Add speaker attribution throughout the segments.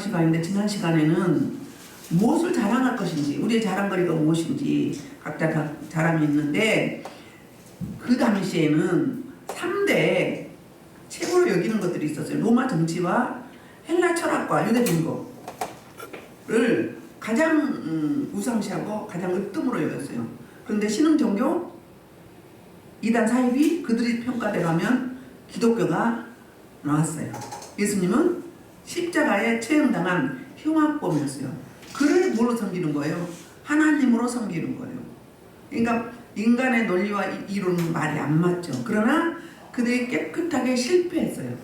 Speaker 1: 시간인데 지난 시간에는 무엇을 자랑할 것인지, 우리의 자랑거리가 무엇인지 각자 자랑이 있는데, 그 당시에는 3대 최고로 여기는 것들이 있었어요. 로마 정치와 헬라 철학과 유대 종교를 가장 우상시하고 가장 으뜸으로 여겼어요. 그런데 신흥 종교, 이단 사입이 그들이 평가대로하면 기독교가 나왔어요. 예수님은 십자가에 처형당한 흉악범이었어요. 그를 뭘로 섬기는 거예요? 하나님으로 섬기는 거예요. 그러니까 인간의 논리와 이론은 말이 안 맞죠. 그러나 그들이 깨끗하게 실패했어요.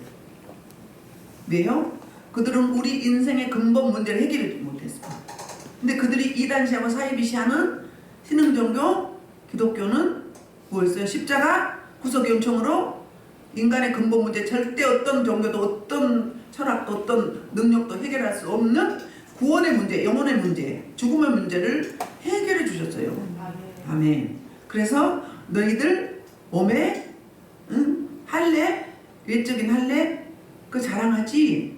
Speaker 1: 왜요? 그들은 우리 인생의 근본 문제를 해결하지 못했어요. 근데 그들이 이단시하고 사이비시하는 신흥종교, 기독교는 뭐였어요? 십자가, 구속의 은총으로 인간의 근본 문제, 절대 어떤 종교도 어떤 철학도 어떤 능력도 해결할 수 없는 구원의 문제, 영혼의 문제, 죽음의 문제를 해결해 주셨어요. 아멘. 그래서 너희들 몸에 할례, 외적인 할례 그 자랑하지.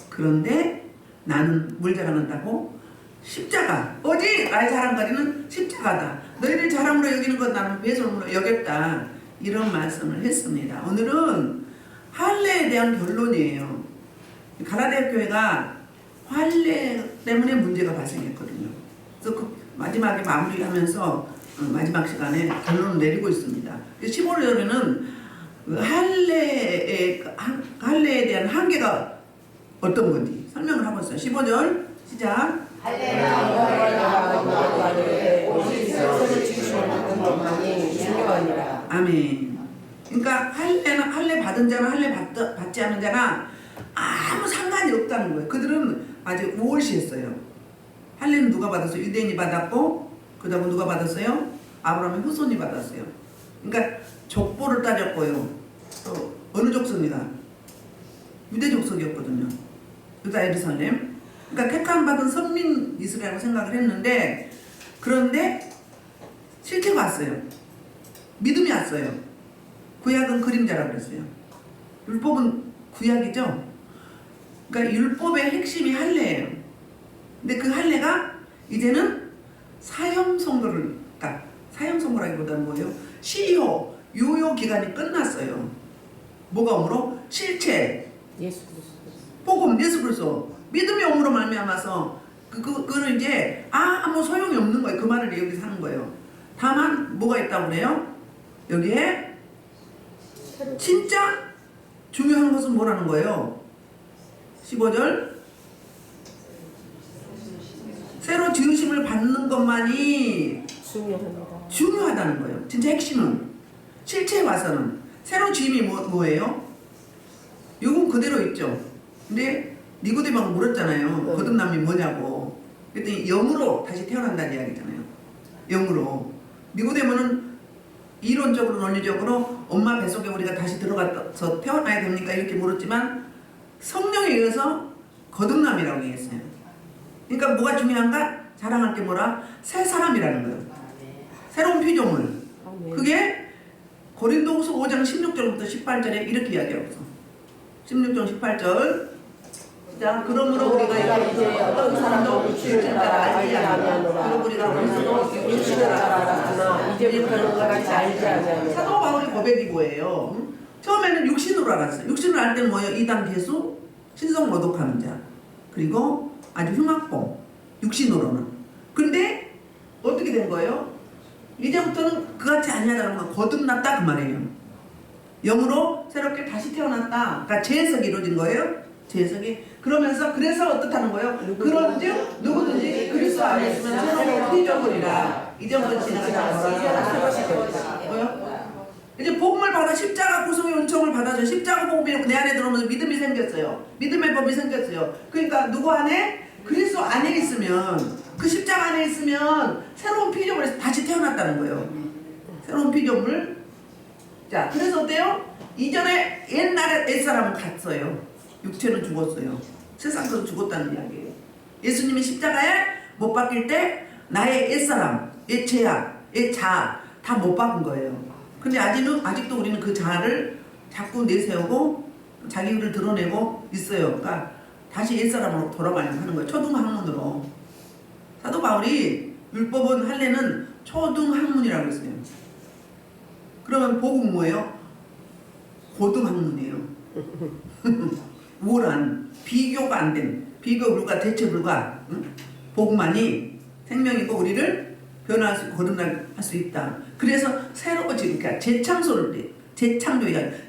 Speaker 1: 그런데 나는 뭘 자랑한다고? 십자가. 오직 나의 자랑거리는 십자가다. 너희들 자랑으로 여기는 것 나는 배설물로 여겼다. 이런 말씀을 했습니다. 오늘은 할례에 대한 결론이에요. 가라디아 교회가 할례 때문에 문제가 발생했거든요. 그래서 그 마지막에 마무리하면서 마지막 시간에 결론을 내리고 있습니다. 15절에는 할례에 대한 한계가 어떤 건지 설명을 하고 있어요. 15절 시작. 아멘. 그러니까 할례 받은 자나 할례 받지 않은 자나 아무 상관이 없다는 거예요. 그들은 아주 무엇이었어요. 할례는 누가 받았어요? 유대인이 받았고, 그 다음에 누가 받았어요? 아브라함의 후손이 받았어요. 그러니까 족보를 따졌고요. 또 어느 족속이다? 유대 족속이었거든요. 유다 예루살렘. 그러니까 택함받은 선민 이스라엘이라고 생각을 했는데, 그런데 실체가 왔어요. 믿음이 왔어요. 구약은 그림자라고 그랬어요. 율법은 구약이죠. 그러니까 율법의 핵심이 할례예요. 근데 그 할례가 이제는 사형선고를, 그러니까 사형선고라기보다는 뭐예요? 시효, 유효 기간이 끝났어요. 뭐가 오므로? 실체,
Speaker 2: 예수 그리스도.
Speaker 1: 복음, 예수 그리스도. 믿음이 오므로 말미암아서 그거는 이제 아무 소용이 없는 거예요. 그 말을 여기서 하는 거예요. 다만 뭐가 있다고 그래요? 여기에 진짜 중요한 것은 뭐라는 거예요? 15절 새로 지으심을 받는 것만이 중요하다는 거예요. 진짜 핵심은 실체에 와서는 새로 지음이 뭐예요? 요건 그대로 있죠. 근데 니고데모가 물었잖아요. 거듭남이 뭐냐고. 그랬더니 영으로 다시 태어난다는 이야기잖아요. 영으로. 니고데모는 이론적으로 논리적으로 엄마 뱃속에 우리가 다시 들어가서 태어나야 됩니까? 이렇게 물었지만 성령에 의해서 거듭남이라고 얘기했어요. 그러니까 뭐가 중요한가? 자랑할 게 뭐라? 새 사람이라는 거예요. 새로운 피조물. 그게 고린도후서 5장 16절부터 18절에 이렇게 이야기하고 있어. 16절 18절. 자, 그러므로 우리가 이제 어떤 사람도 육신을 따라 알지 아니하노라. 그리고 우리가 벌써 육신을 알았으나 이제부터는 그와 같이 알지 아니하노라. 사도 바울의 고백이 뭐예요? 처음에는 육신으로 알았어요. 육신을 알 때는 뭐예요? 이단 개수, 신성 모독하는 자, 그리고 아주 흉악범, 육신으로는. 근데 어떻게 된 거예요? 이제부터는 그같이 아니하다는 건 거듭났다 그 말이에요. 영으로 새롭게 다시 태어났다. 그러니까 재해석이 이루어진 거예요. 재해석이. 그러면서 그래서 어떻다는 거예요? 그런즉 누구든지 그리스도 안에 있으면 새로운 피조물이라. 이전부터 지나가다 뭐요? 이제 복음을 받아 십자가 구속의 은총을 받아서 십자가 복음이 내 안에 들어오면서 믿음이 생겼어요. 믿음의 법이 생겼어요. 그러니까 누구 안에? 그리스도 안에 있으면, 그 십자가 안에 있으면 새로운 피조물에서 다시 태어났다는 거예요. 새로운 피조물. 자, 그래서 어때요? 이전에 옛날에 옛사람은 갔어요. 육체는 죽었어요. 세상 것은 죽었다는 이야기예요. 예수님이 십자가에 못 박힐 때 나의 옛사람, 옛 죄악, 옛 자아 다 못 박은 거예요. 근데 아직도 우리는 그 자아를 자꾸 내세우고 자기를 드러내고 있어요. 그러니까 다시 옛사람으로 돌아가려고 하는 거예요. 초등학문으로. 사도 바울이 율법은 할례는 초등학문이라고 했어요. 그러면 복음 뭐예요? 고등학문이에요. 우월한 비교가 안 된, 비교 불가, 대체 불가, 응? 복음만이 생명이고 우리를 변화할 수 있고 거듭날 수 있다. 그래서 새로워지니까 그러니까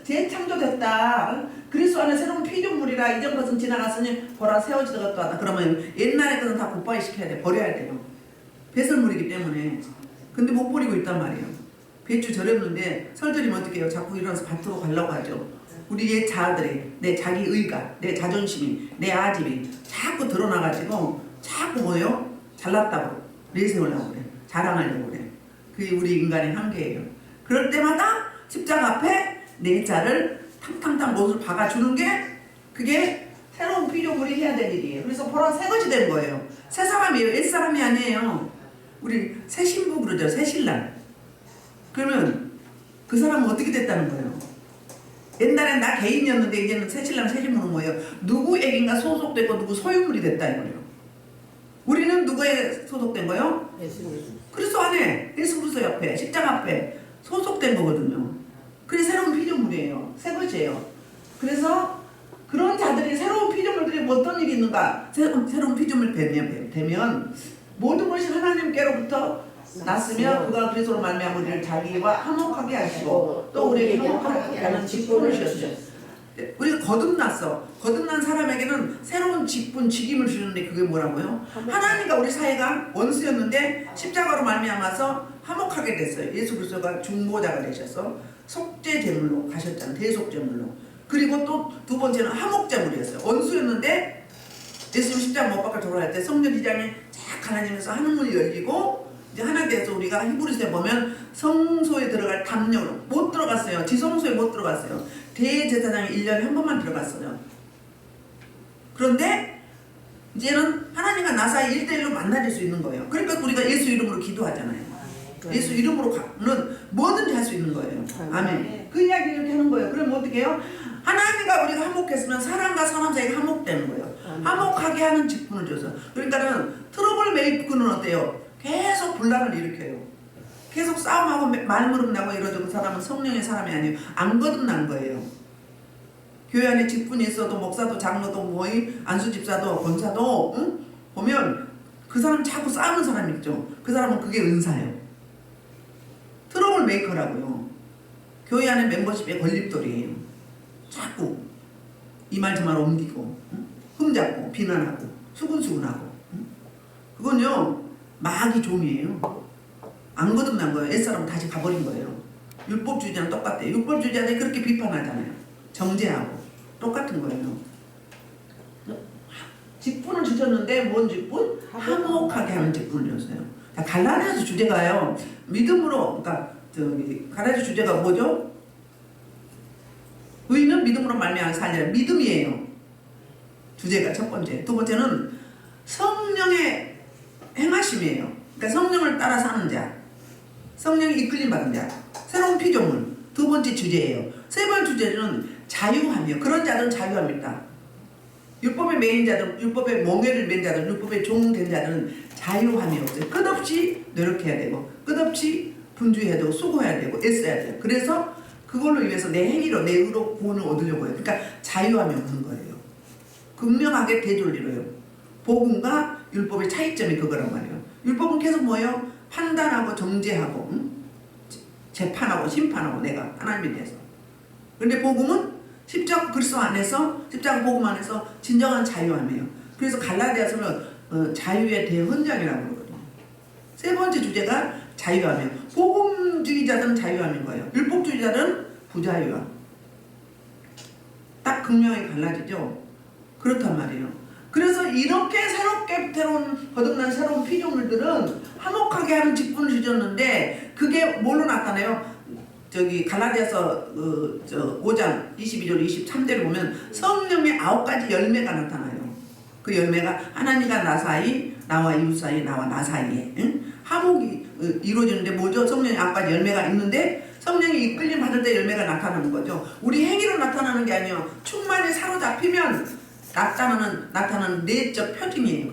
Speaker 1: 재창조됐다. 그리스도 안에 새로운 피조물이라 이전 것은 지나갔으니 보라 세워지던 것도 하다. 그러면 옛날의 것은 다 굿바이 시켜야 돼. 버려야 돼요. 배설물이기 때문에. 근데 못 버리고 있단 말이에요. 배추 절였는데 설절이면 어떻게 해요? 자꾸 일어나서 밭으로 가려고 하죠. 우리 옛 자아들이 내 자기 의가, 내 자존심이, 내 아집이 자꾸 드러나가지고 자꾸 뭐예요? 잘났다고 내세우려고 그래. 자랑하려고 그래. 그게 우리 인간의 한계예요. 그럴 때마다 십자가 앞에 내 자를 탕탕탕 못을 박아주는 게 그게 새로운 피조물이 해야 될 일이에요. 그래서 보라 새 것이 된 거예요. 새 사람이에요. 옛 사람이 아니에요. 우리 새 신부 그러죠. 새 신랑. 그러면 그 사람은 어떻게 됐다는 거예요? 옛날엔 나 개인이었는데 이제는 새 신랑 새 신부는 뭐예요? 누구에게인가 소속되고 누구 소유물이 됐다 이거예요. 우리는 누구에 소속된 거예요?
Speaker 2: 예수님.
Speaker 1: 그리스도 안에 예수 그리스도 옆에 십자가 앞에 소속된 거거든요. 그게 새로운 피조물이에요. 새 것이에요. 그래서 그런 자들이 새로운 피조물들이 어떤 일이 있는가? 새로운 피조물 되면 모든 것이 하나님께로부터 났으며 그가 그리스도로 말미암아 우리를 자기와 화목하게 하시고 또 우리에게 화목하게 하는 직분을 주셨죠. 우리가 거듭났어. 거듭난 사람에게는 새로운 직분, 직임을 주는데 그게 뭐라고요? 하나님과 우리 사이가 원수였는데 십자가로 말미암아서 화목하게 됐어요. 예수 그리스도가 중보자가 되셔서 속죄 제물로 가셨잖아요. 대속 제물로. 그리고 또 두 번째는 화목 제물이었어요. 원수였는데 예수님 십자가 못 박혀 돌아갈 때 성전 2장에 쫙 하나님에서 하늘 문이 열리고 이제 하나님께서 우리가 히브리서에 보면 성소에 들어갈 담력으로 못 들어갔어요. 지성소에 못 들어갔어요. 대제사장이 1년에 한 번만 들어갔어요. 그런데 이제는 하나님과 나 사이 1대1로 만나질 수 있는 거예요. 그러니까 우리가 예수 이름으로 기도하잖아요. 예수 이름으로는 뭐든지 할 수 있는 거예요. 아멘. 그 이야기를 이렇게 하는 거예요. 그럼 어떻게 해요? 하나님과 우리가 화목했으면 사람과 사람 사이가 화목되는 거예요. 화목하게 하는 직분을 줘서. 그러니까는 트러블 메이커는 어때요? 계속 분란을 일으켜요. 계속 싸움하고 말무름 나고 이러죠. 그 사람은 성령의 사람이 아니에요. 안 거듭난 거예요. 교회 안에 직분이 있어도 목사도 장로도 뭐이 안수집사도 권사도 응? 보면 그 사람 자꾸 싸우는 사람 있죠. 그 사람은 그게 은사예요. 트러블 메이커라고요. 교회 안에 멤버십의 걸림돌이에요. 자꾸 이 말 저 말 옮기고 응? 흠잡고 비난하고 수근수근하고 응? 그건요 마귀 종이에요. 안 거듭난 거예요. 옛사람은 다시 가버린 거예요. 율법주의자는 똑같아요. 율법주의자들이 그렇게 비판하잖아요. 정죄하고 똑같은 거예요. 직분을 주셨는데 뭔 직분? 화목하게 하는 직분을 줬어요. 갈라디아서 주제가요. 믿음으로 그러니까 갈라디아서 주제가 뭐죠? 의인은 믿음으로 말미암아 살리라. 믿음이에요. 주제가 첫 번째. 두 번째는 성령의 행하심이에요. 그러니까 성령을 따라 사는 자. 성령이 이끌림 받은 자. 새로운 피조물. 두 번째 주제예요. 세 번째 주제는 자유함이에요. 그런 자들은 자유합니다. 율법의 매인 자들, 율법의 멍에를 맨 자들, 율법의 종된 자들은 자유함이 없어요. 끝없이 노력해야 되고 끝없이 분주해야 되고 수고해야 되고 애써야 돼요. 그래서 그걸로 인해서 내 행위로 내 의로 구원을 얻으려고 해요. 그러니까 자유함이 없는 거예요. 극명하게 되돌리려요. 복음과 율법의 차이점이 그거란 말이에요. 율법은 계속 뭐예요? 판단하고 정죄하고 응? 재판하고 심판하고 내가 하나님에 대해서. 그런데 복음은 십자가 그리스도 안에서 십자가 복음 안에서 진정한 자유함이에요. 그래서 갈라디아서는 자유의 대헌장이라고 그러거든요. 세 번째 주제가 자유함이에요. 복음주의자들은 자유함인 거예요. 율법주의자들은 부자유함. 딱 극명하게 갈라지죠. 그렇단 말이에요. 그래서 이렇게 새롭게 거듭난 새로운 피조물들은 화목하게 하는 직분을 주셨는데 그게 뭘로 나타나요? 저기 갈라디아서 5장 22절 23절을 보면 성령의 9가지 열매가 나타나요. 그 열매가 하나님과 나 사이, 나와 이웃 사이, 나와 나 사이에 응? 화목이 이루어지는데 뭐죠? 성령의 9가지 열매가 있는데 성령이 이끌림 받을 때 열매가 나타나는 거죠. 우리 행위로 나타나는 게 아니에요. 충만히 사로잡히면 나타나는 내적 표징이에요.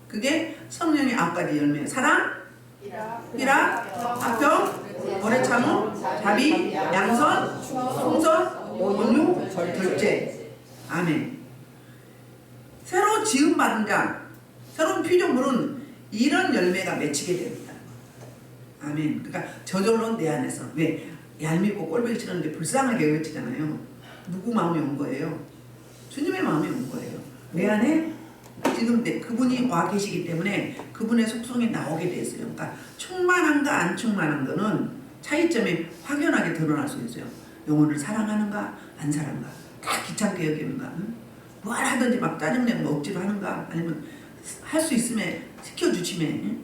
Speaker 1: 그게 성령의 9가지 열매. 사랑, 희락, 화평, 오래 참음, 자비, 양선, 성선, 온유, 절제. 아멘. 새로 지음받은 자, 새로운 피조물은 이런 열매가 맺히게 됩니다. 아멘. 그러니까 저절로 내 안에서, 왜 얄밉고 꼴보기 싫은데 불쌍하게 외치잖아요. 누구 마음이 온 거예요? 주님의 마음이 온 거예요. 내 안에 지금 그분이 와 계시기 때문에 그분의 속성이 나오게 됐어요. 그러니까 충만한가 안 충만한 거는 차이점이 확연하게 드러날 수 있어요. 영혼을 사랑하는가 안 사랑한가, 다 귀찮게 여기는가, 뭘 하든지 막 짜증내는 거 억지로 하는가, 아니면 할 수 있으면 시켜주침에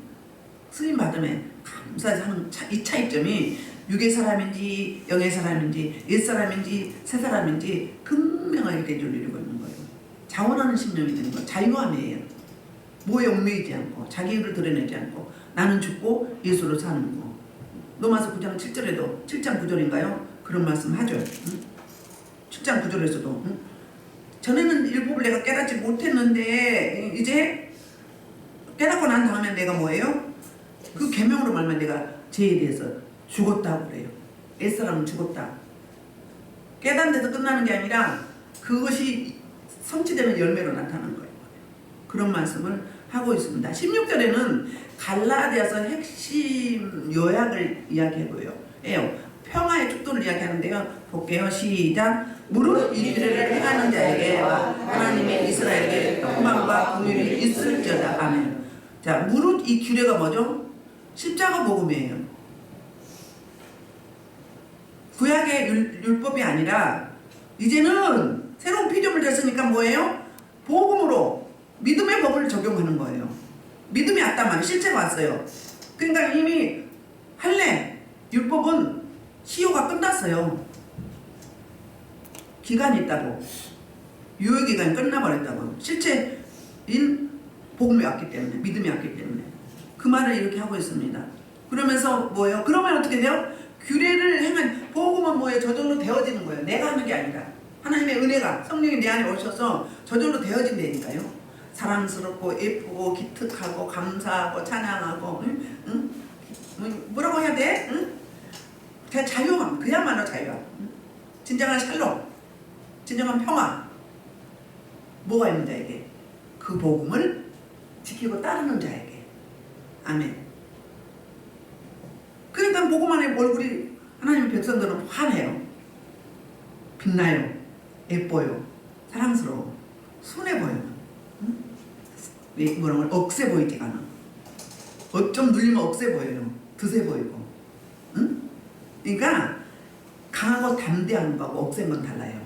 Speaker 1: 쓰임 받음에 감사히 하는 이 차이점이 육의 사람인지 영의 사람인지 옛 사람인지 새 사람인지 분명하게 대조리고 있는 거예요. 자원하는 심령이 되는 거예요. 자유함이에요. 뭐에 얽매이지 않고 자기를 드러내지 않고 나는 죽고 예수로 사는 거. 로마서 9장 7절에도 7장 9절인가요? 그런 말씀 하죠. 7장 9절에서도 전에는 율법을 내가 깨닫지 못했는데 이제 깨닫고 난 다음에 내가 뭐예요? 그 계명으로 말면 내가 죄에 대해서 죽었다고 그래요. 옛사람은 죽었다. 깨닫는 데서 끝나는 게 아니라 그것이 성취되는 열매로 나타나는 거예요. 그런 말씀을 하고 있습니다. 16절에는 갈라디아서 핵심 요약을 이야기해보여요. 평화의 축도를 이야기하는데요. 볼게요. 시작. 무릇 이 규례를 행하는 자에게 하나님의 이스라엘에게 평강과 긍휼이 있을지어다. 아멘. 자, 무릇 이 규례가 뭐죠? 십자가 복음이에요. 구약의 율법이 아니라 이제는 새로운 피조물 됐으니까 뭐예요? 복음으로 믿음의 법을 적용하는 거예요. 믿음이 왔단 말이에요. 실체가 왔어요. 그러니까 이미 할례 율법은 시효가 끝났어요. 기간이 있다고. 유효기간이 끝나버렸다고. 실체인 복음이 왔기 때문에, 믿음이 왔기 때문에 그 말을 이렇게 하고 있습니다. 그러면서 뭐예요? 그러면 어떻게 돼요? 규례를 행한 복음은 뭐예요? 저절로 되어지는 거예요. 내가 하는 게 아니라 하나님의 은혜가 성령이 내 안에 오셔서 저절로 되어진다니까요. 사랑스럽고 예쁘고 기특하고 감사하고 찬양하고 뭐라고 해야 돼? 자유함, 그야말로 자유함. 진정한 샬롬, 진정한 평화. 뭐가 있는 자에게? 그 복음을 지키고 따르는 자에게. 아멘. 그러니까 복음 안에 얼굴이 하나님의 백성들은 환해요. 빛나요. 예뻐요. 사랑스러워. 순해 보여요. 뭐라고 억세 보이지가 않아. 어쩜 눌리면 억세 보여요. 드세 보이고. 그러니까 강하고 담대한 거하고 억센 건 달라요.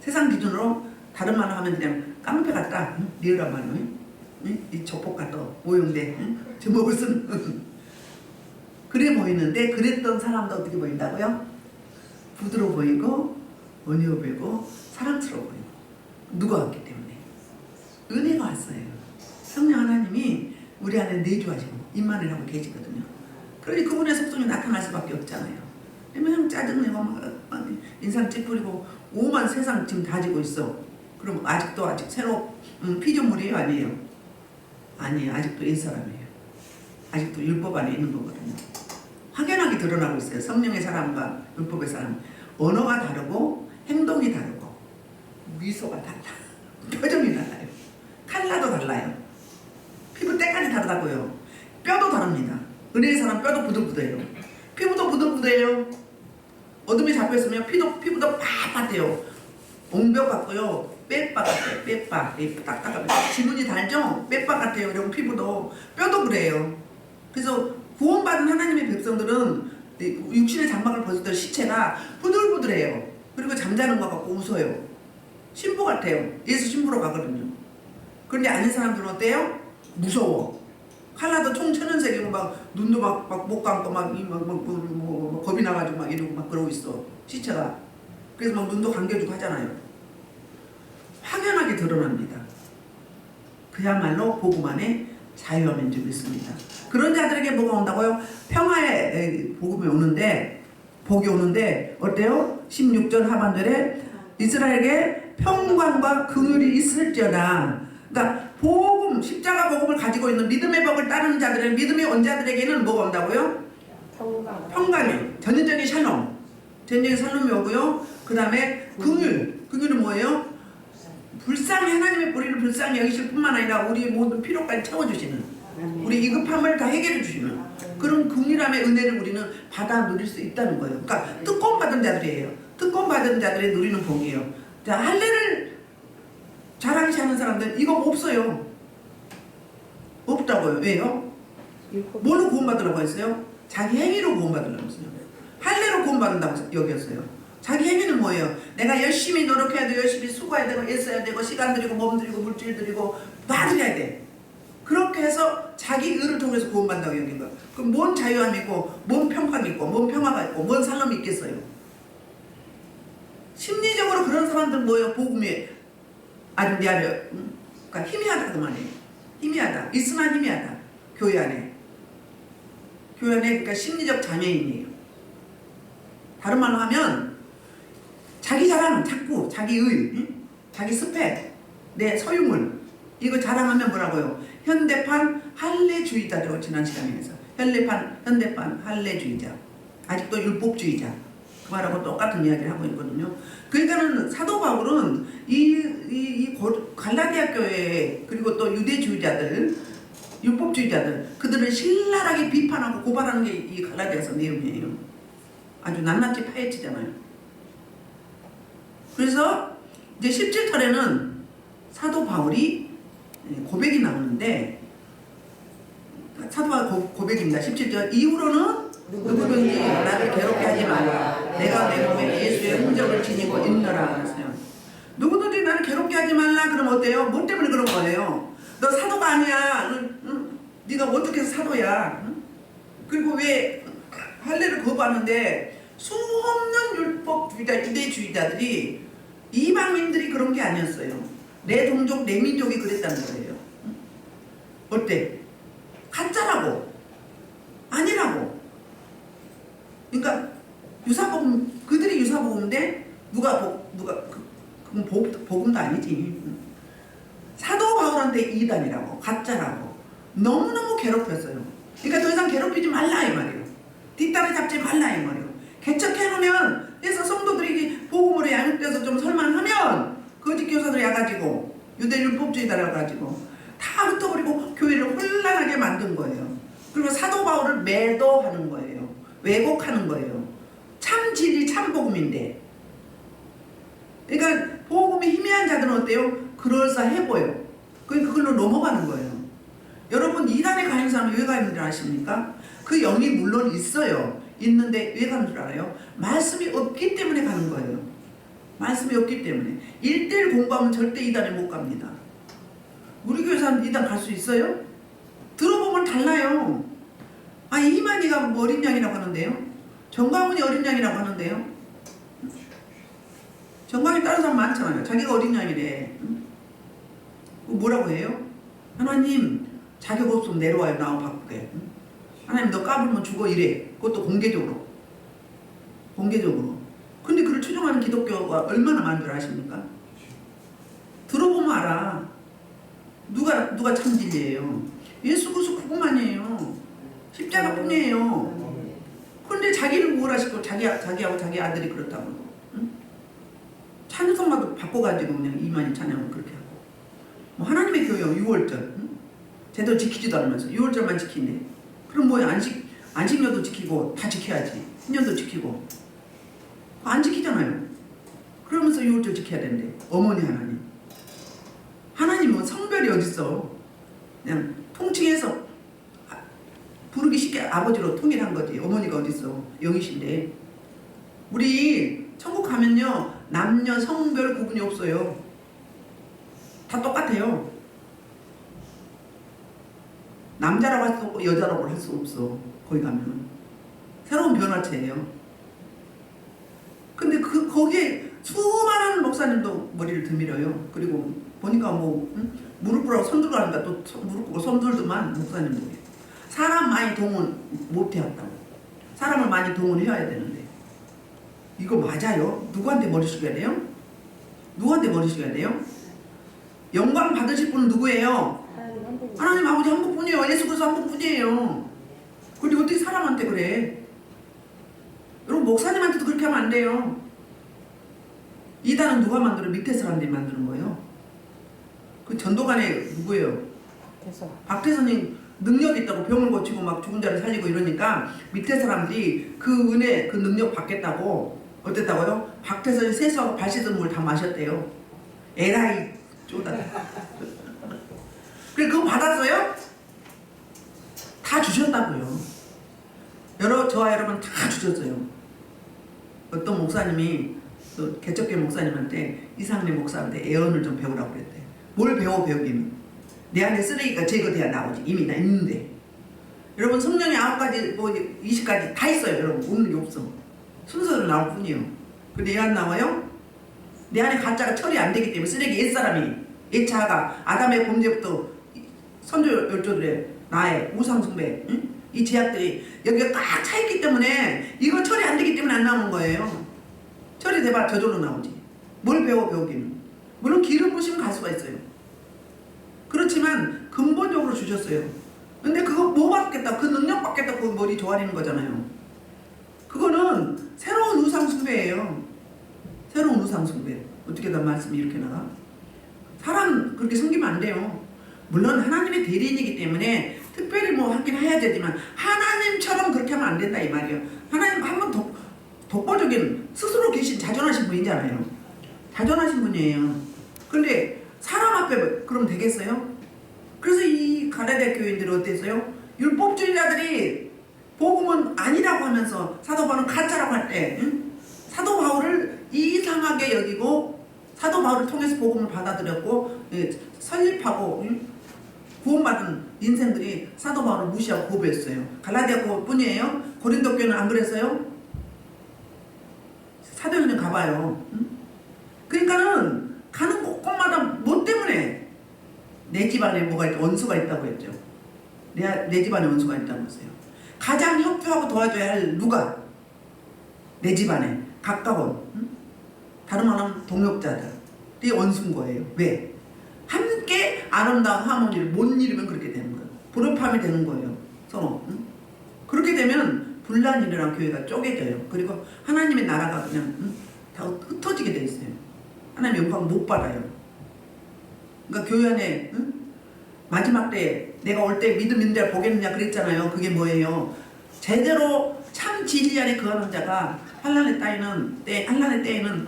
Speaker 1: 세상 기준으로 다른 말을 하면 그냥 깡패 같다. 리얼한 말로. 이 조폭 같다. 오용대. 저 먹을 쓰는. 그래 보이는데 그랬던 사람도 어떻게 보인다고요? 부드러워 보이고 온유해 보이고 사랑스러워 보이고. 누가 왔기 때문에? 은혜가 왔어요. 성령 하나님이 우리 안에 내주하시고 임만을 하고 계시거든요. 그러니 그분의 속성이 나타날 수밖에 없잖아요. 그냥 짜증내고 막 인상 찌푸리고 오만 세상 지금 다지고 있어. 그럼 아직 새로 피조물이에요? 아니에요? 아니에요. 아직도 옛사람이에요. 아직도 율법 안에 있는 거거든요. 확연하게 드러나고 있어요. 성령의 사람과 율법의 사람. 언어가 다르고 행동이 다르고 미소가 달라. 표정이 달라요. 칼라도 달라요. 피부 때까지 다르다고요. 뼈도 다릅니다. 은혜의 사람 뼈도 부들부들해요. 피부도 부들부들해요. 어둠이 잡혀있으면 피부도 빳빳해요. 옹벽 같고요. 빼빠 같아요. 빼빠. 딱딱하면 지문이 달죠? 빼빠 같아요. 이런 피부도. 뼈도 그래요. 그래서 구원받은 하나님의 백성들은 육신의 장막을 벗을 때 시체가 부들부들해요. 그리고 잠자는 것 같고 웃어요. 신부 같아요. 예수 신부로 가거든요. 그런데 아닌 사람들은 어때요? 무서워. 칼라도 총 천연색이고 막 눈도 막 못 감고 막 겁이 나가지고 막 이러고 막 그러고 있어. 시체가. 그래서 막 눈도 감겨주고 하잖아요. 확연하게 드러납니다. 그야말로 복음 안에 자유함인 줄 믿습니다. 그런 자들에게 뭐가 온다고요? 평화의 복음이 오는데, 복이 오는데 어때요? 16절 하반절에 이스라엘에게 평강과 긍휼이 있을지어다. 그러니까 복음, 십자가 복음을 가지고 있는 믿음의 법을 따르는 자들은 믿음의 원자들에게는 뭐가 온다고요? 평강이, 전적인 샬롬, 전적인 샬롬이 오고요. 그 다음에 긍휼은 뭐예요? 불쌍히 하나님의 뿌리를 불쌍히 여기실 뿐만 아니라 우리 모든 필요까지 채워주시는, 우리 이급함을 다 해결해 주시는 그런 긍휼함의 은혜를 우리는 받아 누릴 수 있다는 거예요. 그러니까 특권 받은 자들이에요. 특권 받은 자들이 누리는 복이에요. 자, 할례를 자랑시 하는 사람들 이거 없어요. 없다고요. 왜요? 뭘로 구원받으라고 했어요? 자기 행위로 구원받으라고 했어요. 할례로 구원받는다고 여겼어요. 자기 행위는 뭐예요? 내가 열심히 노력해야 돼, 열심히 수고해야 되고 애써야 되고 시간 들이고 몸 들이고 물질 들이고 다 드려야 돼. 그렇게 해서 자기 의를 통해서 구원받는다고 여긴 거예요. 그럼 뭔 자유함이 있고 뭔 평강이 있고 뭔 평화가 있고 뭔 살람이 있겠어요? 심리적으로 그런 사람들은 뭐예요? 복음에 아주 미안해요. 그러니까 희미하다 그 말이에요. 희미하다. 있으나 희미하다. 교회 안에. 교회 안에 그러니까 심리적 장애인이에요. 다른 말로 하면 자기 자랑, 자꾸 자기의, 자기 스펙, 내 소유물 이거 자랑하면 뭐라고요? 현대판 할례주의자라고 지난 시간에 해서 현대판 할례주의자, 아직도 율법주의자 그 말하고 똑같은 이야기를 하고 있거든요. 그러니까는 사도 바울은 이 갈라디아 교회 그리고 또 유대주의자들, 율법주의자들 그들을 신랄하게 비판하고 고발하는 게 이 갈라디아서 내용이에요. 아주 낱낱이 파헤치잖아요. 그래서 이제 17절에는 사도 바울이 고백이 나오는데, 사도 바울 고백입니다. 17절 이후로는 누구든지 나를 괴롭게 하지 말라. 내가 내 몸에 예수의 흔적을 지니고 있노라 그랬어요. 누구든지 나를 괴롭게 하지 말라. 그럼 어때요? 뭐 때문에 그런 거예요? 너 사도가 아니야. 네가 어떻게 해서 사도야? 그리고 왜 할례를 거부하는데 수없는 율법주의자, 유대주의자들이 이방인들이 그런 게 아니었어요. 내 동족, 내 민족이 그랬다는 거예요. 어때? 가짜라고. 아니라고. 그러니까 유사복음, 그들이 유사복음인데 그건 복음도 아니지. 사도 바울한테 이단이라고, 가짜라고 너무너무 괴롭혔어요. 그러니까 더 이상 괴롭히지 말라 이 말이에요. 뒷다리 잡지 말라 이 말이에요. 개척해놓으면 그래서 성도들이 복음으로 양육돼서 좀 설만하면 거짓 교사들이 와가지고 유대율법주의자라고 가지고 다 흩어버리고 교회를 혼란하게 만든 거예요. 그리고 사도 바울을 매도하는 거예요. 왜곡하는 거예요. 참 진리 참 복음인데, 그러니까 복음이 희미한 자들은 어때요? 그럴싸해 보여. 그걸로 넘어가는 거예요. 여러분 이단에 가는 사람이 왜 가는 줄 아십니까? 그 영이 물론 있어요. 있는데 왜 가는 줄 알아요? 말씀이 없기 때문에 가는 거예요. 말씀이 없기 때문에. 1:1 공부하면 절대 이단에 못 갑니다. 우리 교회 사람 이단 갈 수 있어요? 들어보면 달라요. 아, 이만희가 뭐 어린 양이라고 하는데요? 정광훈이 어린 양이라고 하는데요? 정광이 다른 사람 많잖아요. 자기가 어린 양이래. 뭐라고 해요? 하나님 자격 없으면 내려와요. 나와 바꾸게. 하나님 너 까불면 죽어 이래. 그것도 공개적으로. 근데 그를 추종하는 기독교가 얼마나 많은 줄 아십니까? 들어보면 알아. 누가 참 진리예요? 예수 그리스도 그것만이에요. 십자가뿐이에요. 근데 자기를 우월하시고 자기하고 자기 아들이 그렇다고. 응? 찬송가도 바꿔가지고 그냥 이만희 찬양을 그렇게 하고. 뭐 하나님의 교회 6월절 응? 제대로 지키지도 않으면서 6월절만 지키네. 그럼 뭐야? 안식년도 지키고 다 지켜야지. 신년도 지키고 안 지키잖아요. 그러면서 6월절 지켜야 되는데 어머니 하나님은 성별이 어딨어. 그냥 통칭해서 부르기 쉽게 아버지로 통일한 거지. 어머니가 어딨어. 영이신데. 우리 천국 가면요 남녀 성별 구분이 없어요. 다 똑같아요. 남자라고 할 수 없고 여자라고 할 수 없어. 거기 가면 새로운 변화체예요. 근데 거기에 수많은 목사님도 머리를 드밀어요. 그리고 보니까 뭐 무릎 꿇고 손 들고 하니까 또 무릎 꿇고 손 들더만 목사님들이. 사람 많이 동원 못 해왔다고. 사람을 많이 동원해야 되는데 이거 맞아요? 누구한테 머리 숙여야 돼요? 누구한테 버리셔야 돼요? 영광 받으실 분은 누구예요? 하나님 아버지 한 분뿐이에요. 예수 그리스도 한 분뿐이에요. 근데 어떻게 사람한테 그래? 여러분 목사님한테도 그렇게 하면 안 돼요. 이단은 누가 만들어? 밑에 사람들이 만드는 거예요. 그 전도관에 누구예요? 박태선님 능력이 있다고 병을 고치고 막 죽은 자를 살리고 이러니까 밑에 사람들이 그 은혜 그 능력 받겠다고 어땠다고요? 박태선이 세수하고 발 씻은 물 다 마셨대요. 에라이 쪼다. 그래 그거 받았어요? 다 주셨다고요. 저와 여러분 다 주셨어요. 어떤 목사님이 또 개척교회 목사님한테 이상래 목사한테 예언을 좀 배우라고 그랬대. 뭘 배우기는 내 안에 쓰레기가 제거돼야 나오지. 이미 나 있는데. 여러분 성령이 9가지 뭐 20가지 다 있어요. 여러분 없는 게 없어. 순서대로 나올 뿐이에요. 근데 왜 안 나와요? 내 안에 가짜가 처리 안 되기 때문에 쓰레기 옛사람이 옛자아가 아담의 범죄부터 선조 열조들의 나의 우상숭배 응? 이 제약들이 여기가 꽉 차있기 때문에 이거 처리 안 되기 때문에 안 나오는 거예요. 처리돼봐 저절로 나오지. 뭘 배우기는. 물론 기름 부으시면 갈 수가 있어요. 그렇지만 근본적으로 주셨어요. 근데 그거 뭐 받겠다 그 능력 받겠다 그 머리 조아리는 거잖아요. 그거는 새로운 우상숭배예요. 새로운 우상숭배. 어떻게 난 말씀이 이렇게 나가? 사람 그렇게 섬기면 안 돼요. 물론 하나님의 대리인이기 때문에 특별히 뭐 하긴 해야 되지만 하나님처럼 그렇게 하면 안 된다 이 말이에요. 하나님 한번 독보적인 스스로 계신 자존하신 분이잖아요. 자존하신 분이에요. 근데 사람 앞에 그럼 되겠어요? 그래서 이 가라디아 교인들은 어땠어요? 율법주의자들이 복음은 아니라고 하면서 사도 바울은 가짜라고 할 때 응? 사도 바울을 이상하게 여기고 사도 바울을 통해서 복음을 받아들였고 설립하고 응? 구원받은 인생들이 사도 바울을 무시하고 거부했어요. 갈라디아 뿐이에요. 고린도 교회는 안 그랬어요? 사도행전 가봐요. 응? 그러니까는 가는 곳곳마다 뭐 때문에 내 집안에 뭐가 있다 원수가 있다고 했죠. 내 집안에 원수가 있다고 했어요. 가장 협조하고 도와줘야 할 누가? 내 집안에 가까운 응? 다른 말하면 동역자들이 원수인 거예요. 왜? 함께 아름다운 하모니를 못 이루면 그렇게 되는 거예요. 불협화음이 되는 거예요. 서로. 응? 그렇게 되면 분란이 일어나 교회가 쪼개져요. 그리고 하나님의 나라가 그냥 응? 다 흩어지게 돼 있어요. 하나님 영광 못 받아요. 그러니까 교회 안에 응? 마지막 때 내가 올 때 믿음 있는 데를 보겠느냐 그랬잖아요. 그게 뭐예요? 제대로 참 진리 안에 거하는 자가 환난의 때에는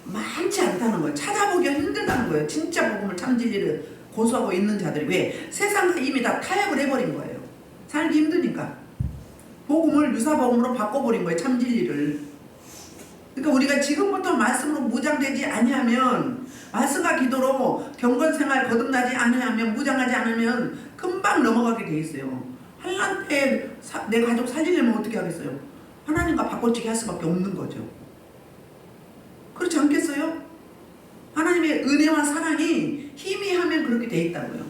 Speaker 1: 많지 않다는 거예요. 찾아보기가 힘들다는 거예요. 진짜 복음을 참 진리를 고수하고 있는 자들이 왜? 세상에서 이미 다 타협을 해버린 거예요. 살기 힘드니까. 복음을 유사복음으로 바꿔버린 거예요. 참 진리를. 그러니까 우리가 지금부터 말씀으로 무장되지 아니하면 말씀과 기도로 경건생활 거듭나지 않으면 무장하지 않으면 금방 넘어가게 돼 있어요. 환난 때 내 가족 살리려면 어떻게 하겠어요? 하나님과 바꿔치기 할 수밖에 없는 거죠. 그렇지 않겠어요? 하나님의 은혜와 사랑이 희미하면 그렇게 돼 있다고요.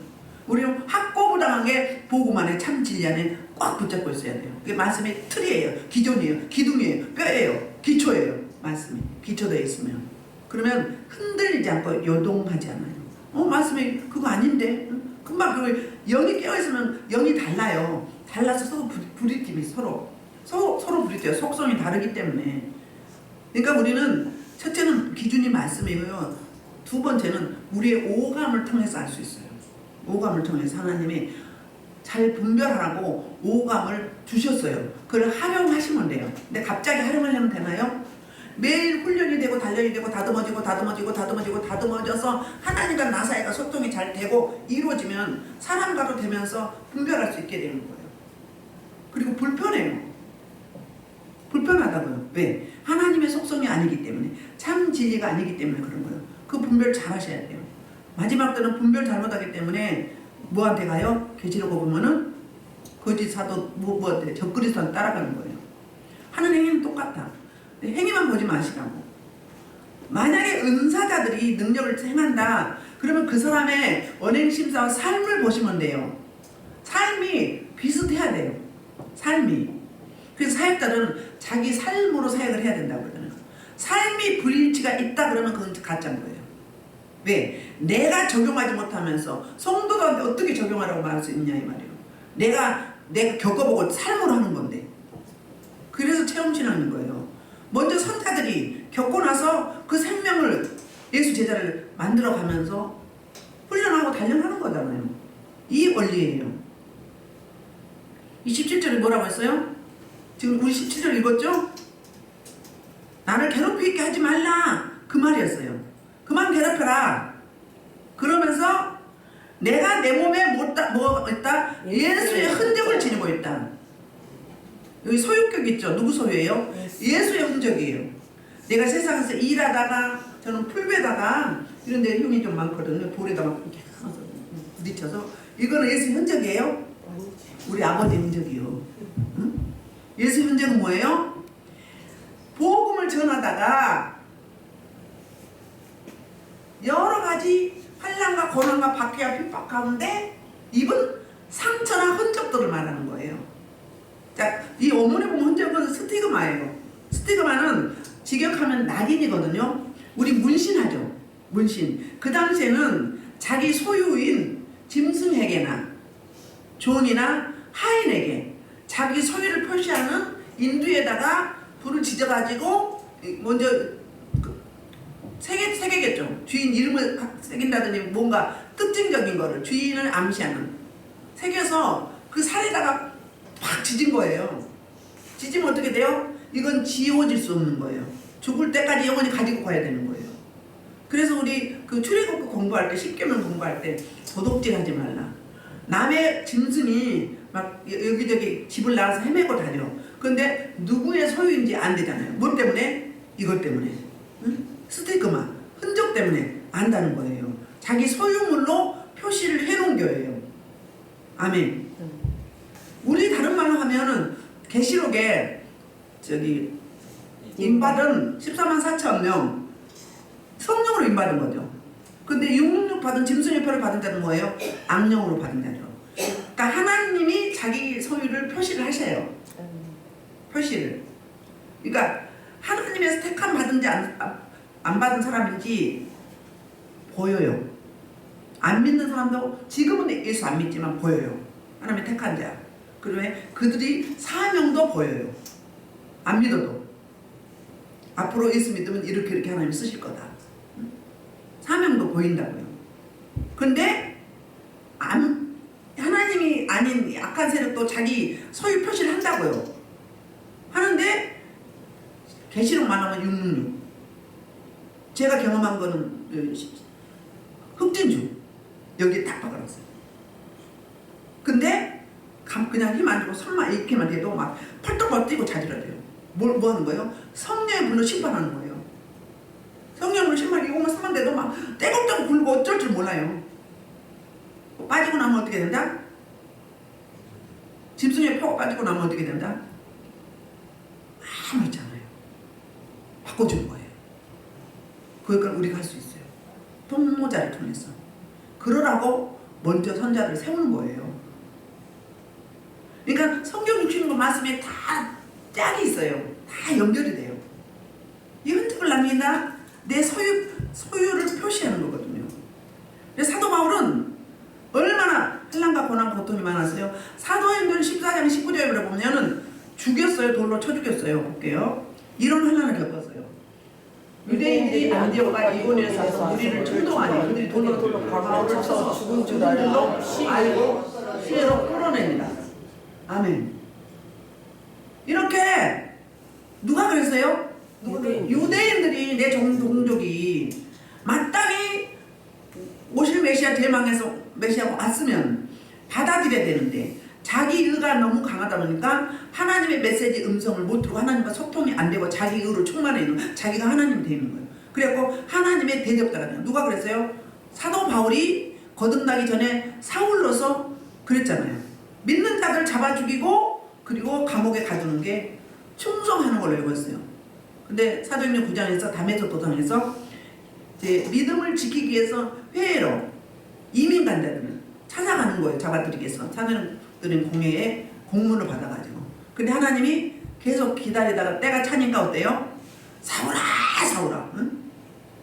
Speaker 1: 우리는 확고부당하게 복음 안에 참 진리 안에 꽉 붙잡고 있어야 돼요. 그게 말씀의 틀이에요. 기존이에요. 기둥이에요. 뼈예요. 기초예요. 말씀이 기초되어 있으면 그러면 흔들리지 않고 요동하지 않아요. 말씀이 그거 아닌데 금방 그 영이 깨어있으면 영이 달라요. 달라서 서로 부딪힘이 서로 부딪혀요. 속성이 다르기 때문에. 그러니까 우리는 첫째는 기준이 말씀이고요. 두 번째는 우리의 오감을 통해서 알 수 있어요. 오감을 통해서 하나님이 잘 분별하라고 오감을 주셨어요. 그걸 활용하시면 돼요. 근데 갑자기 활용하려면 되나요? 매일 훈련이 되고 단련이 되고 다듬어져서 하나님과 나 사이가 소통이 잘 되고 이루어지면 사람과도 되면서 분별할 수 있게 되는 거예요. 그리고 불편해요. 불편하다고요. 왜? 하나님의 속성이 아니기 때문에 참 진리가 아니기 때문에 그런 거예요. 그 분별 잘 하셔야 돼요. 마지막 때는 분별 잘못하기 때문에 뭐한테 가요? 계시록 보면은 거짓 사도 뭐한테 적그리스도한테 따라가는 거예요. 하는 행위는 똑같아. 행위만 보지 마시라고. 만약에 은사자들이 능력을 행한다 그러면 그 사람의 언행심사와 삶을 보시면 돼요. 삶이 비슷해야 돼요. 삶이. 그래서 사역자들은 자기 삶으로 사역을 해야 된다고 그러잖아요. 삶이 불일치가 있다 그러면 그건 가짜인 거예요. 왜? 내가 적용하지 못하면서 성도들한테 어떻게 적용하라고 말할 수 있느냐 이 말이에요. 내가 겪어보고 삶으로 하는 건데. 그래서 체험신앙인 거예요. 먼저 선자들이 겪고 나서 그 생명을 예수 제자를 만들어가면서 훈련하고 단련하는 거잖아요. 이 원리예요. 이 17절에 뭐라고 했어요? 지금 우리 17절 읽었죠? 나를 괴롭히게 하지 말라 그 말이었어요. 그만 괴롭혀라. 그러면서 내가 내 몸에 뭐가 있다? 예수의 흔적을 지니고 있다. 여기 소유격 있죠? 누구 소유예요? 예수의 흔적이에요. 내가 세상에서 일하다가 저는 풀베다가 이런 데 흉이 좀 많거든요. 돌에다 막 이렇게 부딪혀서 이거는 예수의 흔적이에요? 우리 아버지 흔적이요. 응? 예수의 흔적은 뭐예요? 복음을 전하다가 여러 가지 환난과 고난과 박해와 핍박 가운데 입은 상처나 흔적들을 말하는 거예요. 자, 이 원문에 보면 흔적은 스티그마예요. 스티그마는 직역하면 낙인이거든요. 우리 문신하죠. 문신. 그 당시에는 자기 소유인 짐승에게나 존이나 하인에게 자기 소유를 표시하는 인두에다가 불을 지져가지고 먼저 새기겠죠. 주인 이름을 새긴다든지 뭔가 특징적인 거를 주인을 암시하는 새겨서 그 살에다가 팍 지진 거예요. 지지면 어떻게 돼요? 이건 지워질 수 없는 거예요. 죽을 때까지 영원히 가지고 가야 되는 거예요. 그래서 우리 그 출애굽 공부할 때 10계명 공부할 때 도둑질 하지 말라. 남의 짐승이 막 여기저기 집을 나가서 헤매고 다녀. 근데 누구의 소유인지 안 되잖아요. 뭐 때문에? 이것 때문에. 응? 스티그마, 흔적 때문에 안다는 거예요. 자기 소유물로 표시를 해놓은 거예요. 아멘. 우리 다른 말로 하면은 계시록에 저기 인받은 14만 4천 명 성령으로 인받은 거죠. 근데 666 받은 짐승의표를 받은 자는 뭐예요? 악령으로 받은 자죠. 그러니까 하나님이 자기 소유를 표시를 하셔요. 표시를. 그러니까 하나님에서 택함 받은지 안 받은 사람인지 보여요. 안 믿는 사람도 지금은 예수 안 믿지만 보여요. 하나님의 택한 자. 그러면 그들이 사명도 보여요. 안 믿어도 앞으로 예수 믿으면 이렇게 하나님 쓰실 거다. 사명도 보인다고요. 근데 하나님이 아닌 약한 세력도 자기 소유 표시를 한다고요. 하는데 계시록만 하면 666. 제가 경험한 거는 흑진주 여기에 딱 박아놨어요. 근데 그냥 힘 안 주고 손만 이렇게만 해도 막 펄떡펄떡 뛰고 자지러져요. 뭐 하는 거예요? 성령의 불로 심판하는 거예요. 성령의 불로 심판 이거만 손만 대도 막 떼곡떼곡 굴고 어쩔 줄 몰라요. 빠지고 나면 어떻게 된다? 짐승의 표가 빠지고 나면 어떻게 된다? 아무 있지 않아요. 바꿔주는 거예요. 그걸 우리가 할 수 있어요. 통모자를 통해서. 그러라고 먼저 선자들을 세우는 거예요. 그러니까 성경 주시는 거 말씀에 다 짝이 있어요. 다 연결이 돼요. 이 흔적을 남긴다? 내 소유를 표시하는 거거든요. 그래서 사도 바울은 얼마나 환난과 고난 고통이 많았어요. 사도행전 14장 19절에 보면은 죽였어요. 돌로 쳐 죽였어요. 볼게요. 이런 환난을 겪었어요. 유대인들이 안디옥과 이고니온에서 우리를 충동하니 그들이 돌로 바울을 쳐서 죽은 줄로 알고 시내로 끌어냅니다. 아멘. 이렇게 누가 그랬어요? 유대인들이 내 동족이 마땅히 오실 메시아 대망에서 메시아가 왔으면 받아들여야 되는데 자기 의가 너무 강하다 보니까 하나님의 메시지 음성을 못 들고 하나님과 소통이 안 되고 자기 의로 충만해 있는 자기가 하나님이 되는 거예요. 그래갖고 하나님의 대적자가 돼요. 누가 그랬어요? 사도 바울이 거듭나기 전에 사울로서 그랬잖아요. 믿는 자들 잡아 죽이고 그리고 감옥에 가두는 게 충성하는 걸로 알고 있어요. 근데 사도행전 9장에서 다메섹 도상에서 이제 믿음을 지키기 위해서 회의로 이민 간자들을 찾아가는 거예요. 잡아들이기 위해서. 사도들은 공회에 공문을 받아가지고. 근데 하나님이 계속 기다리다가 때가 차니까 어때요? 사오라 사오라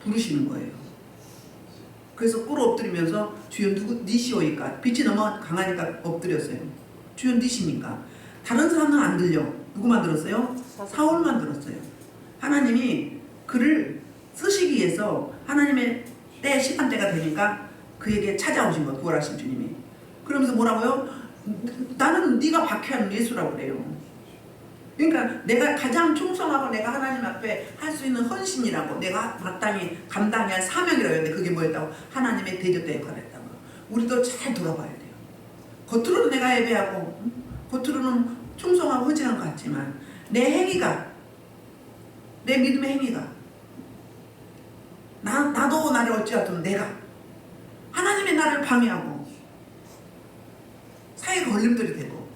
Speaker 1: 부르시는 거예요. 그래서 꿇어 엎드리면서 주여 니시오이까 빛이 너무 강하니까 엎드렸어요. 주여 니시니까. 다른 사람은 안 들려. 누구만 들었어요? 사울만 들었어요. 하나님이 그를 쓰시기 위해서 하나님의 때 시간대가 되니까 그에게 찾아오신 거예요. 구원하신 주님이. 그러면서 뭐라고요? 나는 네가 박해하는 예수라고 그래요. 그러니까 내가 가장 충성하고 내가 하나님 앞에 할 수 있는 헌신이라고 내가 마땅히 감당해야 할 사명이라고 했는데 그게 뭐였다고? 하나님의 대접자 역할을 했다고. 우리도 잘 돌아봐야 돼요. 겉으로는 내가 예배하고 겉으로는 충성하고 헌신한 것 같지만 내 행위가 내 믿음의 행위가 나도 나를 어찌하든 내가 하나님의 나를 방해하고 사회가 걸림돌이 되고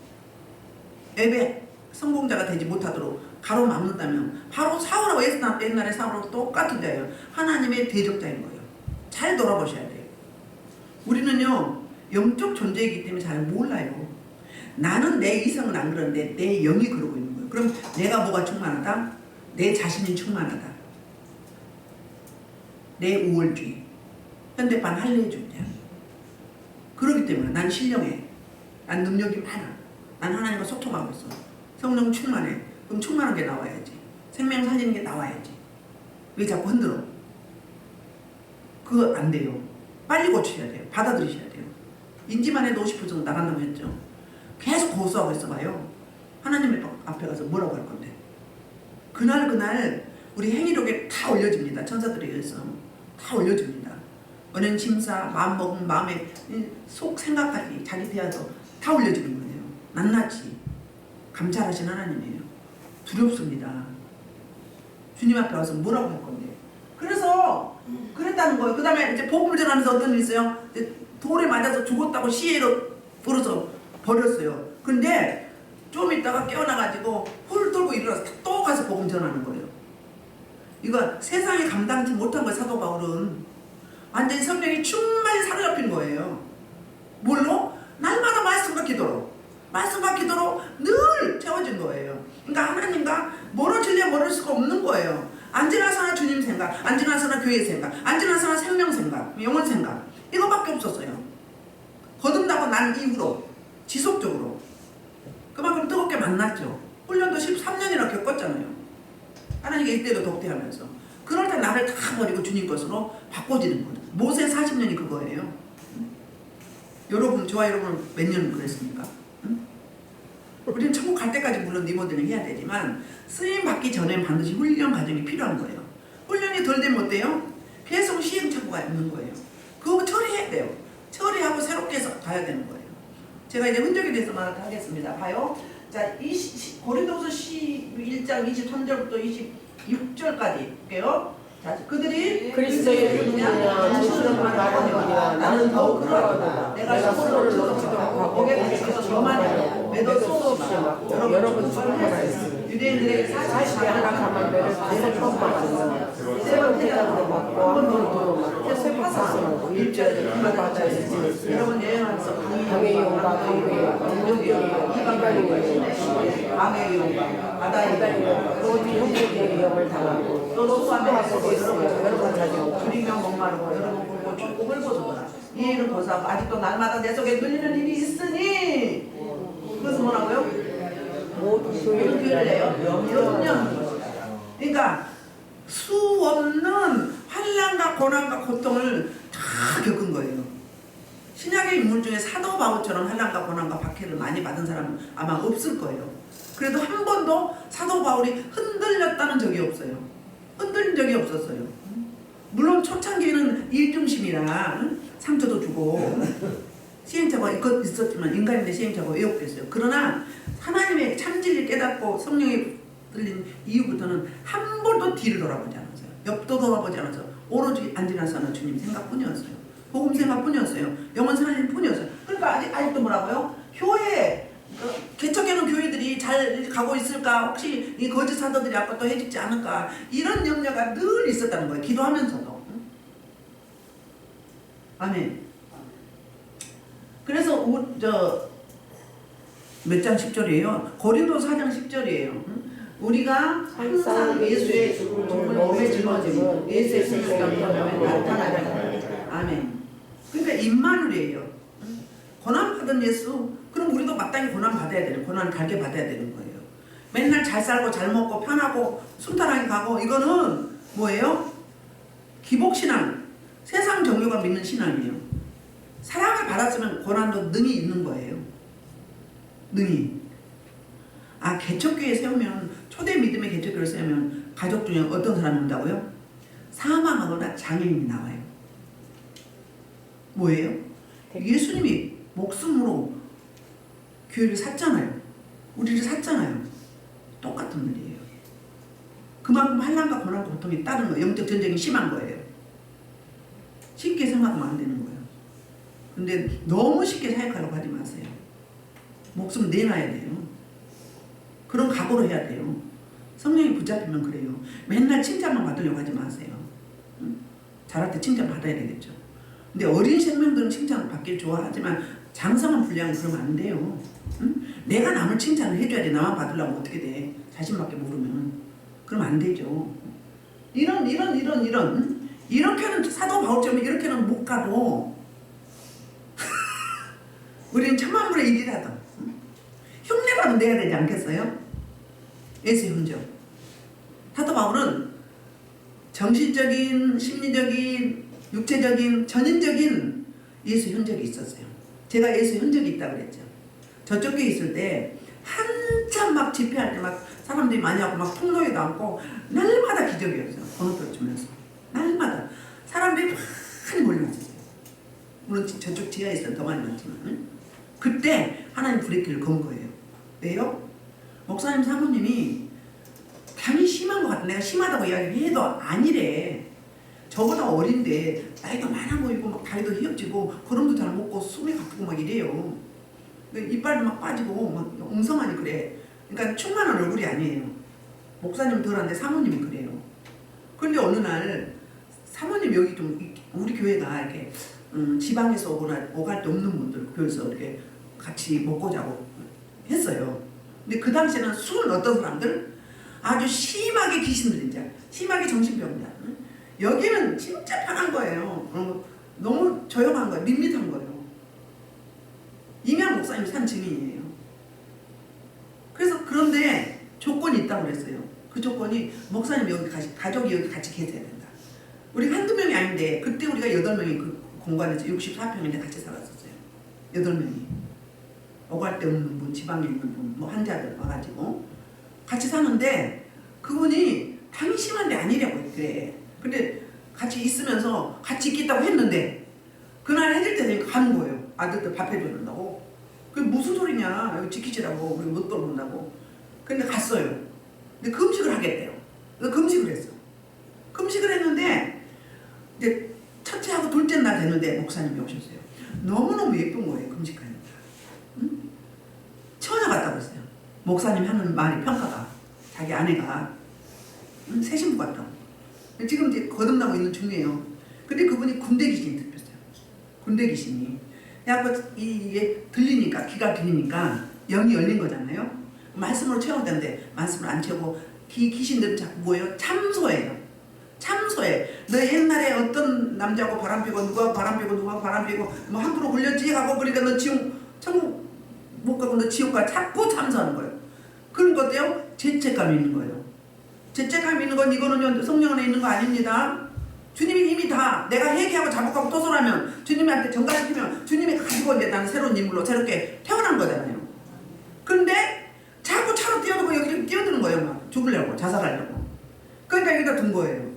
Speaker 1: 예배 성공자가 되지 못하도록 가로막는다면 바로 사울하고 옛날에 사울하고 똑같은 데예요. 하나님의 대적자인 거예요. 잘 돌아보셔야 돼요. 우리는요 영적 존재이기 때문에 잘 몰라요. 나는 내 이성은 안 그런데 내 영이 그러고 있는 거예요. 그럼 내가 뭐가 충만하다? 내 자신이 충만하다. 내 우월주의, 현대판 할례주의자. 그렇기 때문에 난 신령해. 난 능력이 많아. 난 하나님과 소통하고 있어. 성령 충만해. 그럼 충만한 게 나와야지. 생명 살리는 게 나와야지. 왜 자꾸 흔들어? 그거 안 돼요. 빨리 고치셔야 돼요. 받아들이셔야 돼요. 인지만 해도 50% 나간다고 했죠. 계속 고수하고 있어 봐요. 하나님 앞에 가서 뭐라고 할 건데. 그날 우리 행위력에 다 올려집니다. 천사들에 의해서 다 올려집니다. 은행 심사, 마음먹음, 마음의 속 생각까지 자기 대화도 다 올려지는 거예요. 낱낱이 감찰하신 하나님이에요. 두렵습니다. 주님 앞에 와서 뭐라고 할 건데. 그래서 그랬다는 거예요. 그 다음에 이제 복음을 전하면서 어떤 일이 있어요? 돌에 맞아서 죽었다고 시해로 불어서 버렸어요. 근데 좀 있다가 깨어나가지고 홀 돌고 일어나서 또 가서 복음 전하는 거예요. 이거 세상에 감당치 못한 거예요. 사도 바울은 완전히 성령이 충만히 사로잡힌 거예요. 뭘로? 날마다 말씀과 기도로 늘 채워진 거예요. 그러니까 하나님과 멀어질 수가 없는 거예요. 안지나서나 주님 생각, 안지나서나 교회 생각, 안지나서나 생명 생각, 영혼 생각, 이거밖에 없었어요. 거듭나고 난 이후로 지속적으로 그만큼 뜨겁게 만났죠. 훈련도 13년이나 겪었잖아요. 하나님께 이때도 독대하면서. 그럴 때 나를 다 버리고 주님 것으로 바꿔지는 거죠. 모세 40년이 그거예요. 여러분, 저와 여러분 몇 년 그랬습니까? 응? 우리는 천국 갈 때까지 물론 니모델링 해야 되지만 쓰임 받기 전에 반드시 훈련 과정이 필요한 거예요. 훈련이 덜 되면 어때요? 계속 시행착오가 있는 거예요. 그거 처리해야 돼요. 처리하고 새롭게 해서 가야 되는 거예요. 제가 이제 흔적에 대해서 말하겠습니다. 봐요. 자, 고린도후서 11장 23절부터 26절까지 볼게요. 자, 그들이
Speaker 2: 그리스도의 이름이냐 진실만 말하느니라 나는 더욱 그러하다.
Speaker 1: 내가 스스로를 넘치도록 하고 목에 붙여서 저만이 매도 수 없이 맞고 여러분 죽음을 하였으니 유대인들에게 40에 하나 감한배를 5번 맞으며 3번 태장으로 맞고 1번 도로 맞고 3번 사슬하고 일주일에 그 바다에 있으니 여러분 여행하면서 강의 용과 강의 용과 이방인의 강의 용과 바다의 용 모든 형제의 영을 당하고 또 수고하고 여러분 자녀 주리며 목마르고 여러분 굶고 춥고 헐벗어보라. 이 일은 고사하고 아직도 날마다 내 속에 눌리는 일이 있으니 그것은 뭐라고요? 모든 교회를 해요. 영년. 그러니까 수 없는 환난과 고난과 고통을 다 겪은 거예요. 신약의 인물 중에 사도 바울처럼 환난과 고난과 박해를 많이 받은 사람은 아마 없을 거예요. 그래도 한 번도 사도 바울이 흔들렸다는 적이 없어요. 흔들린 적이 없었어요. 물론 초창기에는 일중심이라 상처도 주고 시행착오가 있었지만 인간인데 시행착오가 왜 없겠어요. 그러나 하나님의 참진리를 깨닫고 성령이 들린 이후부터는 한 번도 뒤를 돌아보지 않았어요. 옆도 돌아보지 않았어요. 오로지 안지나서나 주님 생각뿐이었어요. 복음 생각뿐이었어요. 영혼 살림 뿐이었어요. 그러니까 아직도 뭐라고요? 교회 개척해놓은 교회들이 잘 가고 있을까? 혹시 이 거짓 사도들이 아까 또 해집지 않을까? 이런 염려가 늘 있었다는 거예요. 기도하면서도. 아멘. 그래서 몇 장 10절이에요? 고린도서 4장 10절이에요. 우리가 항상 예수의 죽음을 몸에 짊어지고 예수의 생명을 나타나는 아멘. 그러니까 임마누엘이에요. 고난 받은 예수. 그럼 우리도 마땅히 고난 받아야 되는, 고난 달게 받아야 되는 거예요. 맨날 잘 살고 잘 먹고 편하고 순탄하게 가고 이거는 뭐예요? 기복신앙. 세상 종교가 믿는 신앙이에요. 사랑을 받았으면 고난도 능히 있는 거예요. 능히. 아, 개척교회 세우면, 초대 믿음의 개척교회를 세우면 가족 중에 어떤 사람이 온다고요? 사망하거나 장애인이 나와요. 뭐예요? 예수님이 목숨으로 교회를 샀잖아요. 우리를 샀잖아요. 똑같은 일이에요. 그만큼 환난과 고난과 고통이 따른 거예요. 영적 전쟁이 심한 거예요. 쉽게 생각하면 안 되는 거예요. 근데 너무 쉽게 생각하려고 하지 마세요. 목숨 내놔야 돼요. 그런 각오로 해야 돼요. 성령이 붙잡히면 그래요. 맨날 칭찬만 받으려고 하지 마세요. 응? 잘할 때 칭찬 받아야 되겠죠. 근데 어린 생명들은 칭찬 받길 좋아하지만 장성한 분량은 그러면 안 돼요. 응? 내가 남을 칭찬을 해줘야지. 나만 받으려면 어떻게 돼? 자신밖에 모르면. 그럼 안 되죠. 이런 이렇게는 사도 바울처럼 이렇게는 못 가도 우리는 천만분의 일이라도 흉내라도 내야 되지 않겠어요? 예수의 흔적. 사도 바울은 정신적인, 심리적인, 육체적인, 전인적인 예수의 흔적이 있었어요. 제가 예수의 흔적이 있다고 그랬죠. 저쪽 교회 있을 때 한참 막 집회할 때 막 사람들이 많이 하고 막 통로에도 앉고 날마다 기적이었어요. 번호표 주면서 날마다 사람들이 많이 몰려왔어요. 물론 저쪽 지하에 있어서 더 많이 왔지만 그때 하나님 브레이크를 건 거예요. 왜요? 목사님 사모님이 당이 심한 것 같아. 내가 심하다고 이야기해도 아니래. 저보다 어린데 나이가 많아 보이고 막 다리도 휘어지고 걸음도 잘 못 걷고 숨이 가쁘고 막 이래요. 이빨도 막 빠지고 막 엉성하니 그래. 그러니까 충만한 얼굴이 아니에요. 목사님 덜한데 사모님이 그래요. 그런데 어느 날 사모님 여기 좀 우리 교회가 이렇게 지방에서 오갈 데 없는 분들 교회에서 이렇게 같이 먹고 자고 했어요. 근데 그 당시에는 술은 어떤 사람들? 아주 심하게 귀신들 이제 심하게 정신병자. 여기는 진짜 편한 거예요. 너무 조용한 거예요. 밋밋한 거예요. 이면 목사님 산 증인이에요. 그래서 그런데 조건이 있다고 그랬어요. 그 조건이 목사님 여기 가족이 여기 같이 계셔야 된다. 우리가 한두 명이 아닌데 그때 우리가 8명이 그 공간에서 64평인데 같이 살았었어요. 8명이. 오갈 데 없는 분, 지방에 있는 분, 뭐 환자들 와가지고 같이 사는데 그분이 당이 심한데 아니라고 그래. 근데 같이 있으면서 같이 있겠다고 했는데 그날 해질 때 되니까 가는 거예요. 아들들 밥 해줘준다고. 그게 무슨 소리냐. 여기 지키시라고. 우리 못 돌아온다고. 근데 갔어요. 근데 금식을 하겠대요. 그래서 금식을 했어. 금식을 했는데 이제 첫째 하고 둘째 날 됐는데 목사님이 오셨어요. 너무너무 예쁜 거예요. 금식하니까. 응? 처녀 같다고 했어요. 목사님 하는 말이 평가가. 자기 아내가 새 신부 같다고. 지금 이제 거듭나고 있는 중이에요. 근데 그분이 군대 귀신이 들렸어요. 군대 귀신이. 그래갖고 이게 들리니까, 귀가 들리니까 영이 열린 거잖아요. 말씀으로 채운다는데 말씀을 안 채우고 귀신들은 자꾸 뭐예요? 참소예요. 참소해. 너 옛날에 어떤 남자하고 바람피고 누가 바람피고 누가 바람피고 뭐 함부로 굴렸지 하고 그러니까 너 지옥 천국 못 가고 너 지옥 가 자꾸 참소하는 거예요. 그런 거 어때요? 죄책감이 있는 거예요. 죄책감이 있는 건 이거는 성령 안에 있는 거 아닙니다. 주님이 이미 다 내가 회개하고 자복하고 토설하면 주님한테 전가시키면 주님이 가지고 이제 나는 새로운 인물로 새롭게 태어난 거잖아요. 그런데 자꾸 차로 뛰어들고 여기 뛰어드는 거예요. 막 죽으려고 자살하려고. 그러니까 여기다 둔 거예요.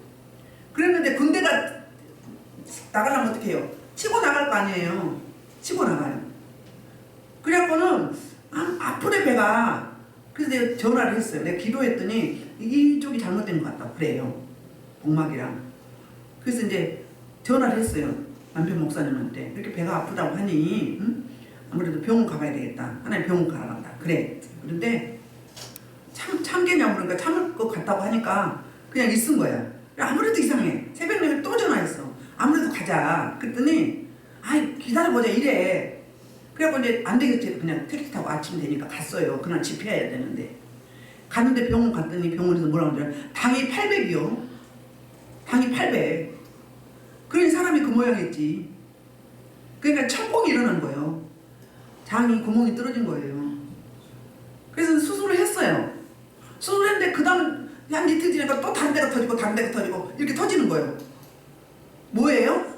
Speaker 1: 그랬는데 군대가 나가려면 어떻게 해요? 치고 나갈 거 아니에요. 치고 나가요. 그래갖고는 앞으로 배가 그래서 내가 전화를 했어요. 내가 기도했더니 이쪽이 잘못된 것 같다고 그래요. 복막이랑. 그래서 이제 전화를 했어요. 남편 목사님한테. 이렇게 배가 아프다고 하니 응? 아무래도 병원 가봐야 되겠다. 하나님 병원 가라 간다. 그래. 그런데 참겠냐고 그러니까 참을 것 같다고 하니까 그냥 있은 거야. 아무래도 이상해. 새벽 내내 또 전화했어. 아무래도 가자. 그랬더니 아이 기다려보자 이래. 그래갖고 이제 안 되겠지. 그냥 택시 타고 아침 되니까 갔어요. 그날 집회해야 되는데. 갔는데 병원 갔더니 병원에서 뭐라고 하더라. 당이 800이요. 당이 800. 그러니 사람이 그 모양이었지. 그러니까 천공이 일어난 거예요. 장이 구멍이 뚫어진 거예요. 그래서 수술을 했어요. 수술을 했는데 그 다음 한 이틀 지나니까 또 다른 데가 터지고 다른 데가 터지고 이렇게 터지는 거예요. 뭐예요?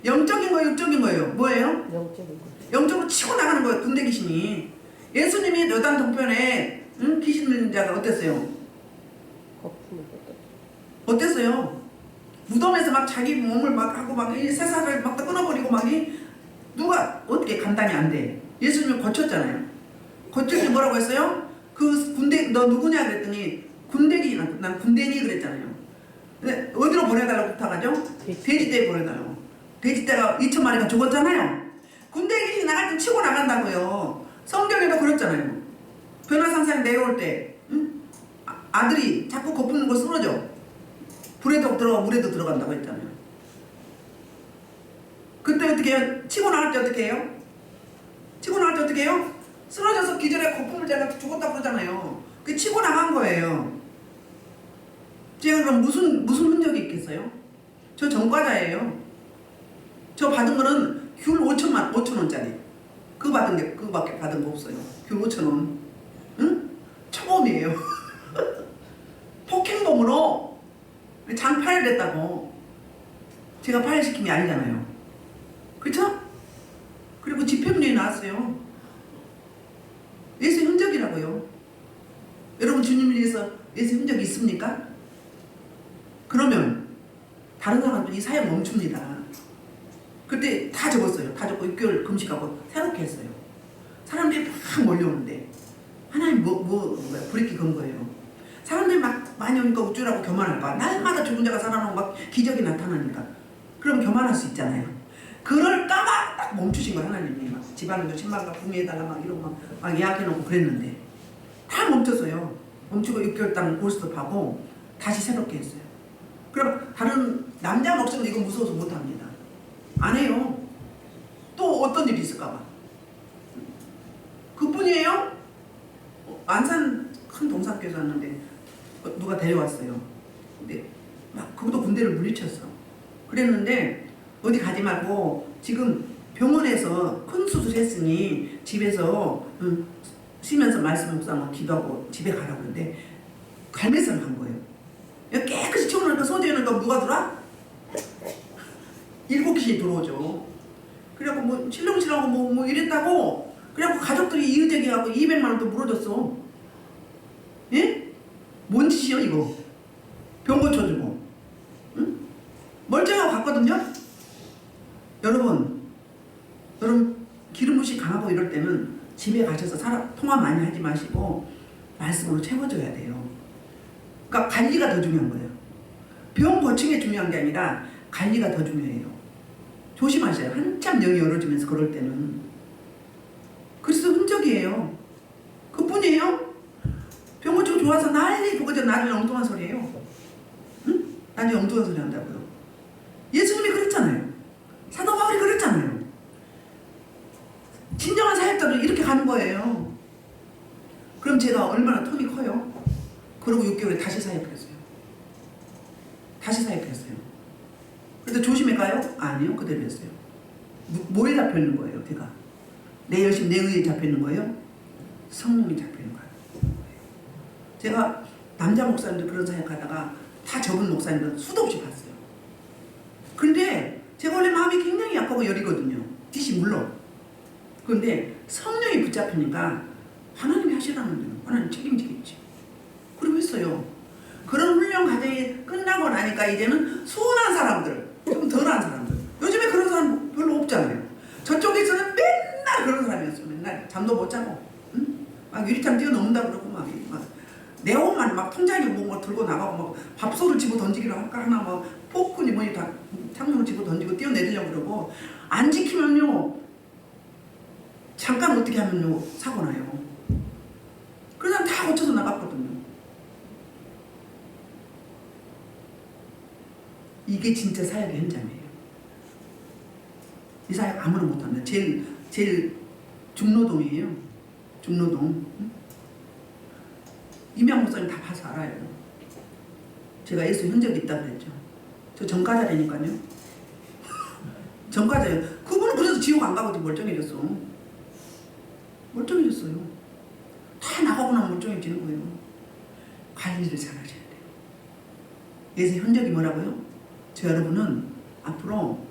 Speaker 1: 영적인 거예요? 육적인 거예요? 뭐예요?
Speaker 2: 영적인 거.
Speaker 1: 영적으로 치고 나가는 거예요. 군대 귀신이. 예수님이 요단 동편에 귀신 들린 자가 어땠어요?
Speaker 2: 거품을 뺐다.
Speaker 1: 어땠어요? 무덤에서 막 자기 몸을 막 하고 막 이 새살을 막 끊어버리고 막 이 누가 어떻게 감당이 안 돼? 예수님이 고쳤잖아요. 고쳤더니 뭐라고 했어요? 그 군대 너 누구냐 그랬더니 군대니 난 군대니 그랬잖아요. 근데 어디로 보내달라고 부탁하죠? 돼지떼에 보내달라고. 돼지떼가 2,000마리가 죽었잖아요. 군대 귀신 나갈 때 치고 나간다고요. 성경에도 그랬잖아요. 변화상상 내려올 때 아들이 자꾸 거푸는 거 쓰러져. 불에도 들어가 물에도 들어간다고 했잖아요. 그때 어떻게 해요? 치고 나갈 때 어떻게 해요? 치고 나갈 때 어떻게 해요? 쓰러져서 기절에 거품을 제가 죽었다 그러잖아요. 그게 치고 나간 거예요. 제가 그럼 무슨 흔적이 있겠어요? 저 전과자예요. 저 받은 거는 귤 5,000원짜리. 그거밖에 받은 거 없어요. 귤 5,000원. 응? 초범이에요. 폭행범으로 장파를 냈다고. 제가 파열시킴이 아니잖아요. 그렇죠? 그리고 집회문에 나왔어요. 예수의 흔적이라고요. 여러분 주님을 위해서 예수의 흔적이 있습니까? 그러면 다른 사람도 이 사역 멈춥니다. 그때 다 적었어요. 다 적고 6개월 금식하고 새롭게 했어요. 사람들이 막 몰려오는데 하나님 브레이크 건 거예요. 사람들이 막 많이 오니까 우쭐하고 교만할까. 날마다 죽은 자가 살아나고 막 기적이 나타나니까. 그럼 교만할 수 있잖아요. 그럴까봐 딱 멈추신 거예요. 하나님이 막 지방도 10만가 구매해달라 막 이러고 막 예약해놓고 그랬는데 다 멈췄어요. 멈추고 6개월 동안 고스톱하고 다시 새롭게 했어요. 그럼 다른 남자 목사는 이거 무서워서 못합니다. 안 해요. 또 어떤 일이 있을까봐. 그뿐이에요? 안산 큰 동산교회 왔는데 누가 데려왔어요. 근데 막 그것도 군대를 물리쳤어. 그랬는데 어디 가지 말고 지금 병원에서 큰 수술했으니 집에서 쉬면서 말씀 묵상하고 기도하고 집에 가라고 그러는데 갈매살을 간 거예요. 깨끗이 치워놓으니까 소재해놓으니까 누가 들어와? 7귀신이 들어오죠. 그래갖고 뭐 실렁실렁하고 뭐 이랬다고. 그래갖고 가족들이 이의제기하고 200만 원도 물어줬어. 예? 뭔 짓이요 이거? 병 고쳐주고. 응? 멀쩡하고 갔거든요. 여러분 기름 부시 강하고 이럴 때는 집에 가셔서 통화 많이 하지 마시고 말씀으로 채워줘야 돼요. 그러니까 관리가 더 중요한 거예요. 병 고치는 게 중요한 게 아니라 관리가 더 중요해요. 조심하셔요. 한참 영이 열어지면서 그럴 때는. 그리스도 흔적이에요. 그뿐이에요. 병 고치고 좋아서 난리 그거죠. 나중에 엉뚱한 소리예요. 응? 나중에 엉뚱한 소리 한다고요. 예수님이 그랬잖아요. 사도 바울이 그랬잖아요. 진정한 사역자도 이렇게 가는 거예요. 그럼 제가 얼마나 톤이 커요? 그리고 6개월에 다시 사역했어요. 다시 사역했어요. 그래서 조심해 가요? 아니요. 그대로 했어요. 뭐에 잡혀있는 거예요? 제가 내 열심, 내 의에 잡혀있는 거예요? 성령이 잡혀있는 거예요. 제가 남자 목사님들 그런 사역하다가 다 적은 목사님들 수도 없이 봤어요. 그런데 제가 원래 마음이 굉장히 약하고 여리거든요. 뜻이 물론. 그런데 성령이 붙잡히니까 하나님이 하시라는 대로 하나님 책임지겠지. 그리고 했어요. 그런 훈련 과정이 끝나고 나니까 이제는 순한 사람들, 좀 덜한 사람들. 요즘에 그런 사람 별로 없잖아요. 저쪽에서는 맨날 그런 사람이었어요. 맨날 잠도 못 자고, 응? 막 유리창 뛰어넘는다 그러고 막 내 옷만 막 통장에 뭐 들고 나가고 막 밥솥을 집어 던지기로 할까 하나 막 포크니 뭐니 다 창문을 집어 던지고 뛰어내리려고 그러고 안 지키면요 잠깐 어떻게 하면요 사고 나요. 그래서 다 고쳐서 나갔거든요. 이게 진짜 사역의 현장이에요. 이 사역 아무나 못합니다. 제일, 중로동이에요. 중로동. 이명 목사님 다 봐서 알아요. 제가 예수 흔적이 있다 그랬죠. 저 전과자라니까요. 전과자예요. 그분은 그래서 지옥 안 가고 멀쩡해졌어. 멀쩡해졌어요. 다 나가고 나면 멀쩡해지는 거예요. 관리를 잘 하셔야 돼요. 예수 흔적이 뭐라고요? 저 여러분은 앞으로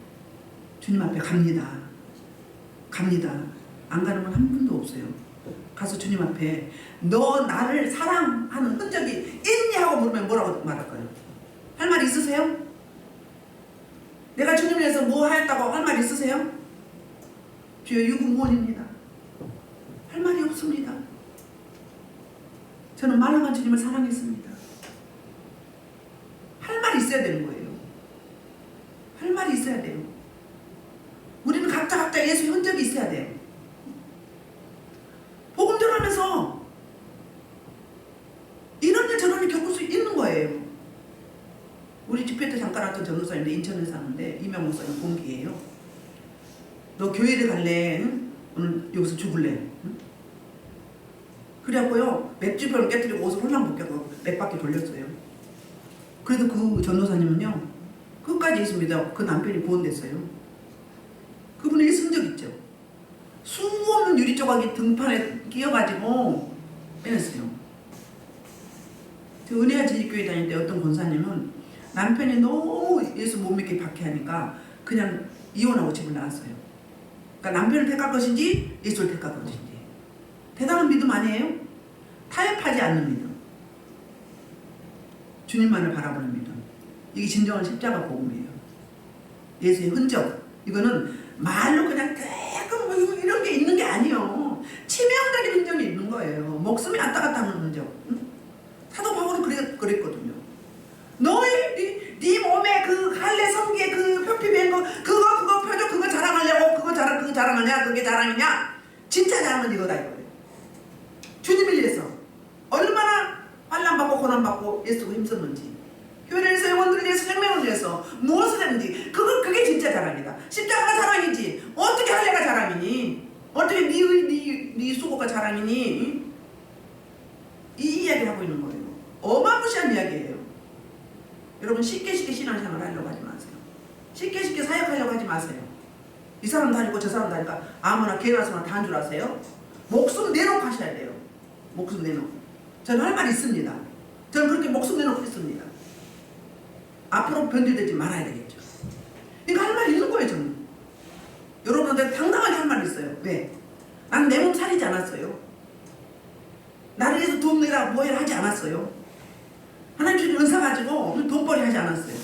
Speaker 1: 주님 앞에 갑니다. 갑니다. 안 가는 건 한 분도 없어요. 가서 주님 앞에 너 나를 사랑하는 흔적이 있니? 하고 물으면 뭐라고 말할까요? 할 말 있으세요? 내가 주님을 위해서 뭐 하였다고 할 말 있으세요? 주여 유구무원입니다. 할 말이 없습니다. 저는 말랑한 주님을 사랑했습니다. 할 말이 있어야 되는 거예요. 할 말이 있어야 돼요. 우리는 각자 예수의 흔적이 있어야 돼요. 복음 전하면서 이런 일 저런 일 겪을 수 있는 거예요. 우리 집회 때 잠깐 왔던 전도사인데 인천에 사는데 이명 목사님 동기예요. 너 교회를 갈래? 응? 오늘 여기서 죽을래? 응? 그래갖고요 맥주병을 깨뜨리고 옷을 홀랑 벗겨고 몇 바퀴 돌렸어요. 그래도 그 전도사님은요 끝까지 있습니다. 그 남편이 구원됐어요. 그분의 승적 있죠. 수없는 유리 조각이 등판에 끼어가지고 빼냈어요. 저 은혜와 지식교회 다닐 때 어떤 권사님은 남편이 너무 예수 못 믿게 박해하니까 그냥 이혼하고 집을 나왔어요. 그러니까 남편을 택할 것인지 예수를 택할 것인지. 대단한 믿음 아니에요? 타협하지 않는 믿음. 주님만을 바라보는 믿음. 이게 진정한 십자가 복음이에요. 예수의 흔적. 이거는 말로 그냥 조금 뭐 이런 게 있는 게 아니에요. 치명적인 흔적이 있는 거예요. 목숨이 왔다 갔다 하는 흔적. 응? 사도 바울은 그랬거든요. 네 몸에 그 할례 성기에 그 표피 밴 거 그거 펴줘. 그거 자랑하려고 그거 자랑하냐? 그게 자랑이냐? 진짜 자랑은 이거다 이거예요. 주님을 위해서 얼마나 환난받고 고난받고 예수가 힘썼는지, 교회를 위해서 영혼들을 위해서 생명을 위해서 무엇을 했는지 그게 진짜 자랑이다. 십자가가 자랑이지 어떻게 할례가 자랑이니? 어떻게 네 수고가 자랑이니? 이 이야기를 하고 있는 거예요. 어마무시한 이야기예요. 여러분 쉽게 신앙생활 하려고 하지 마세요. 쉽게 사역하려고 하지 마세요. 이 사람 다니고 저 사람 다니까 아무나 개나소나 다 한 줄 아세요? 목숨 내놓고 하셔야 돼요. 목숨 내놓고. 저는 할 말 있습니다. 저는 그렇게 목숨 내놓고 했습니다. 앞으로 변질되지 말아야 되겠죠. 그러니까 할 말이 있는 거예요. 저는 여러분한테 당당하게 할 말이 있어요. 왜? 난 내 몸 살리지 않았어요. 나를 위해서 돈 내라 뭐해라 하지 않았어요. 하나님 주신 은사 가지고 돈벌이 하지 않았어요.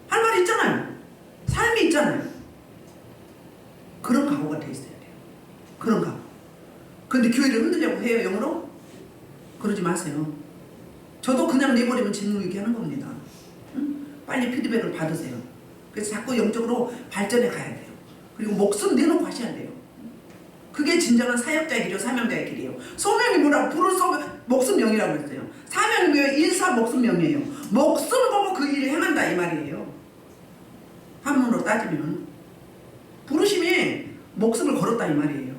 Speaker 1: 할 말이 있잖아요. 삶이 있잖아요. 그런 각오가 돼 있어야 돼요. 그런 각오. 근데 교회를 흔들려고 해요, 영으로? 그러지 마세요. 저도 그냥 내버리면 진흙이게 하는 겁니다. 응? 빨리 피드백을 받으세요. 그래서 자꾸 영적으로 발전해 가야 돼요. 그리고 목숨 내놓고 하셔야 돼요. 그게 진정한 사역자의 길이요, 사명자의 길이에요. 소명이 뭐라고? 불을 쏘면 목숨 명이라고 했어요. 사명이 뭐예요? 일사 목숨 명이에요. 목숨 보고 그 일을 행한다 이 말이에요. 한문으로 따지면 부르심이 목숨을 걸었다 이 말이에요.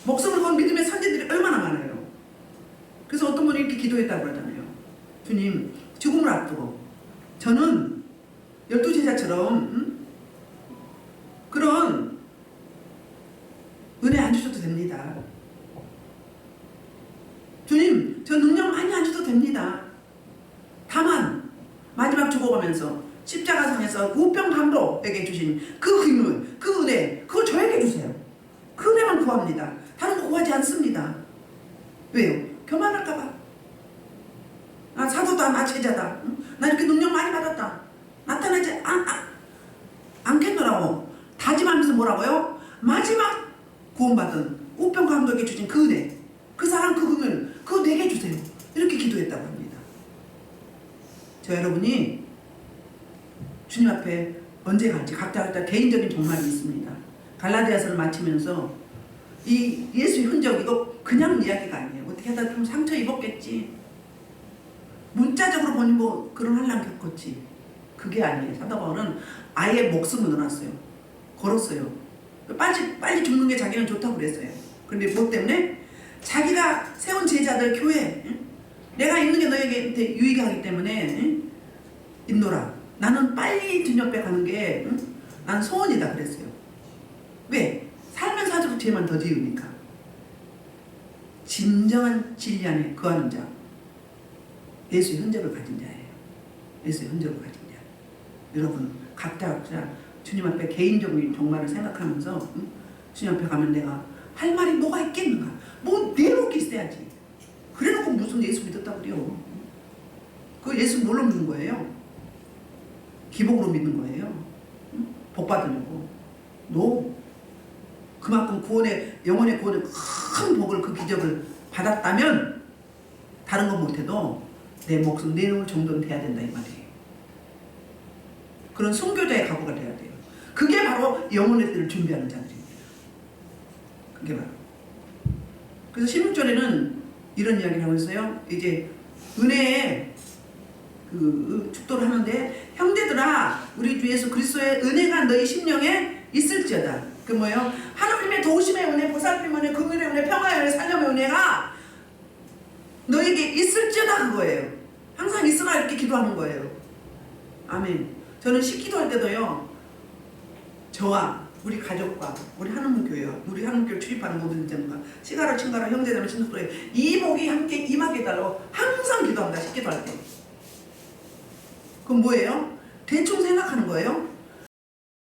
Speaker 1: 목숨을 건 믿음의 선지들이 얼마나 많아요. 그래서 어떤 분이 이렇게 기도했다고 그러잖아요. 주님, 죽음을 앞두고 저는 12제자처럼 그런 은혜 안 주셔도 됩니다. 주님, 저 능력 많이 안 주셔도 됩니다. 다만 마지막 죽어가면서 십자가상에서 우병감로에게 주신 그 기물, 그 은혜, 그걸 저에게 주세요. 그 은혜만 구합니다. 다른 거 구하지 않습니다. 왜요? 교만할까봐. 나 사도다, 나 제자다. 나 이렇게 능력 많이 받았다. 나타나지 않겠노라고 다짐하면서 뭐라고요? 마지막 구원받은 우병감독에게 주신 그 은혜, 그 사랑, 그 긍휼, 그거 내게 주세요. 이렇게 기도했다고 합니다. 저 여러분이 주님 앞에 언제 갈지 각자 개인적인 종말이 있습니다. 갈라디아서를 마치면서 이 예수의 흔적 이거 그냥 이야기가 아니에요. 어떻게 하다 좀 상처 입었겠지. 문자적으로 보니 뭐 그런 환난 겪었지. 그게 아니에요. 사도 바울은 아예 목숨을 넣어놨어요. 걸었어요. 빨리 죽는 게 자기는 좋다고 그랬어요. 그런데 뭐 때문에? 자기가 세운 제자들 교회 내가 있는 게 너에게 유익하기 때문에 응? 있노라. 나는 빨리 주님 옆에 가는 게 응? 난 소원이다 그랬어요. 왜? 살면 살수록 죄만 더 지으니까. 진정한 진리 안에 거하는 자, 예수의 흔적을 가진 자예요. 예수의 흔적을 가진 자. 여러분 각자 주님 앞에 개인적인 종말을 생각하면서 응? 주님 앞에 가면 내가 할 말이 뭐가 있겠는가? 뭐 내놓기 있어야지. 그래놓고 무슨 예수 믿었다고 그래요? 그 예수 뭘로 믿는 거예요? 기복으로 믿는 거예요. 응? 복 받으려고. 그만큼 구원의 영혼의 구원의 큰 복을 그 기적을 받았다면 다른 건 못해도 내 목숨 내놓을 정도는 돼야 된다 이 말이에요. 그런 순교자의 각오가 돼야 돼요. 그게 바로 영혼의 때를 준비하는 자들입니다. 그게 바로. 그래서 16절에는 이런 이야기를 하고 있어요. 이제 은혜의 그 축도를 하는데 형제들아 우리 주 예수 그리스도의 은혜가 너희 심령에 있을지어다. 그 뭐예요? 하나님의 도우심의 은혜, 보살핌의 은혜, 긍휼의 은혜, 평화의 은혜, 살림의 은혜가 너에게 있을지어다 그거예요. 항상 있으라 이렇게 기도하는 거예요. 아멘. 저는 식기도할 때도요. 저와 우리 가족과 우리 하나님 교회와 우리 하나님 교회 출입하는 모든 자들과 시가라 친가라 형제자매 친구들의 이 복이 함께 임하게 해달라고 항상 기도합니다. 식기도할 때. 그럼 뭐예요? 대충 생각하는 거예요.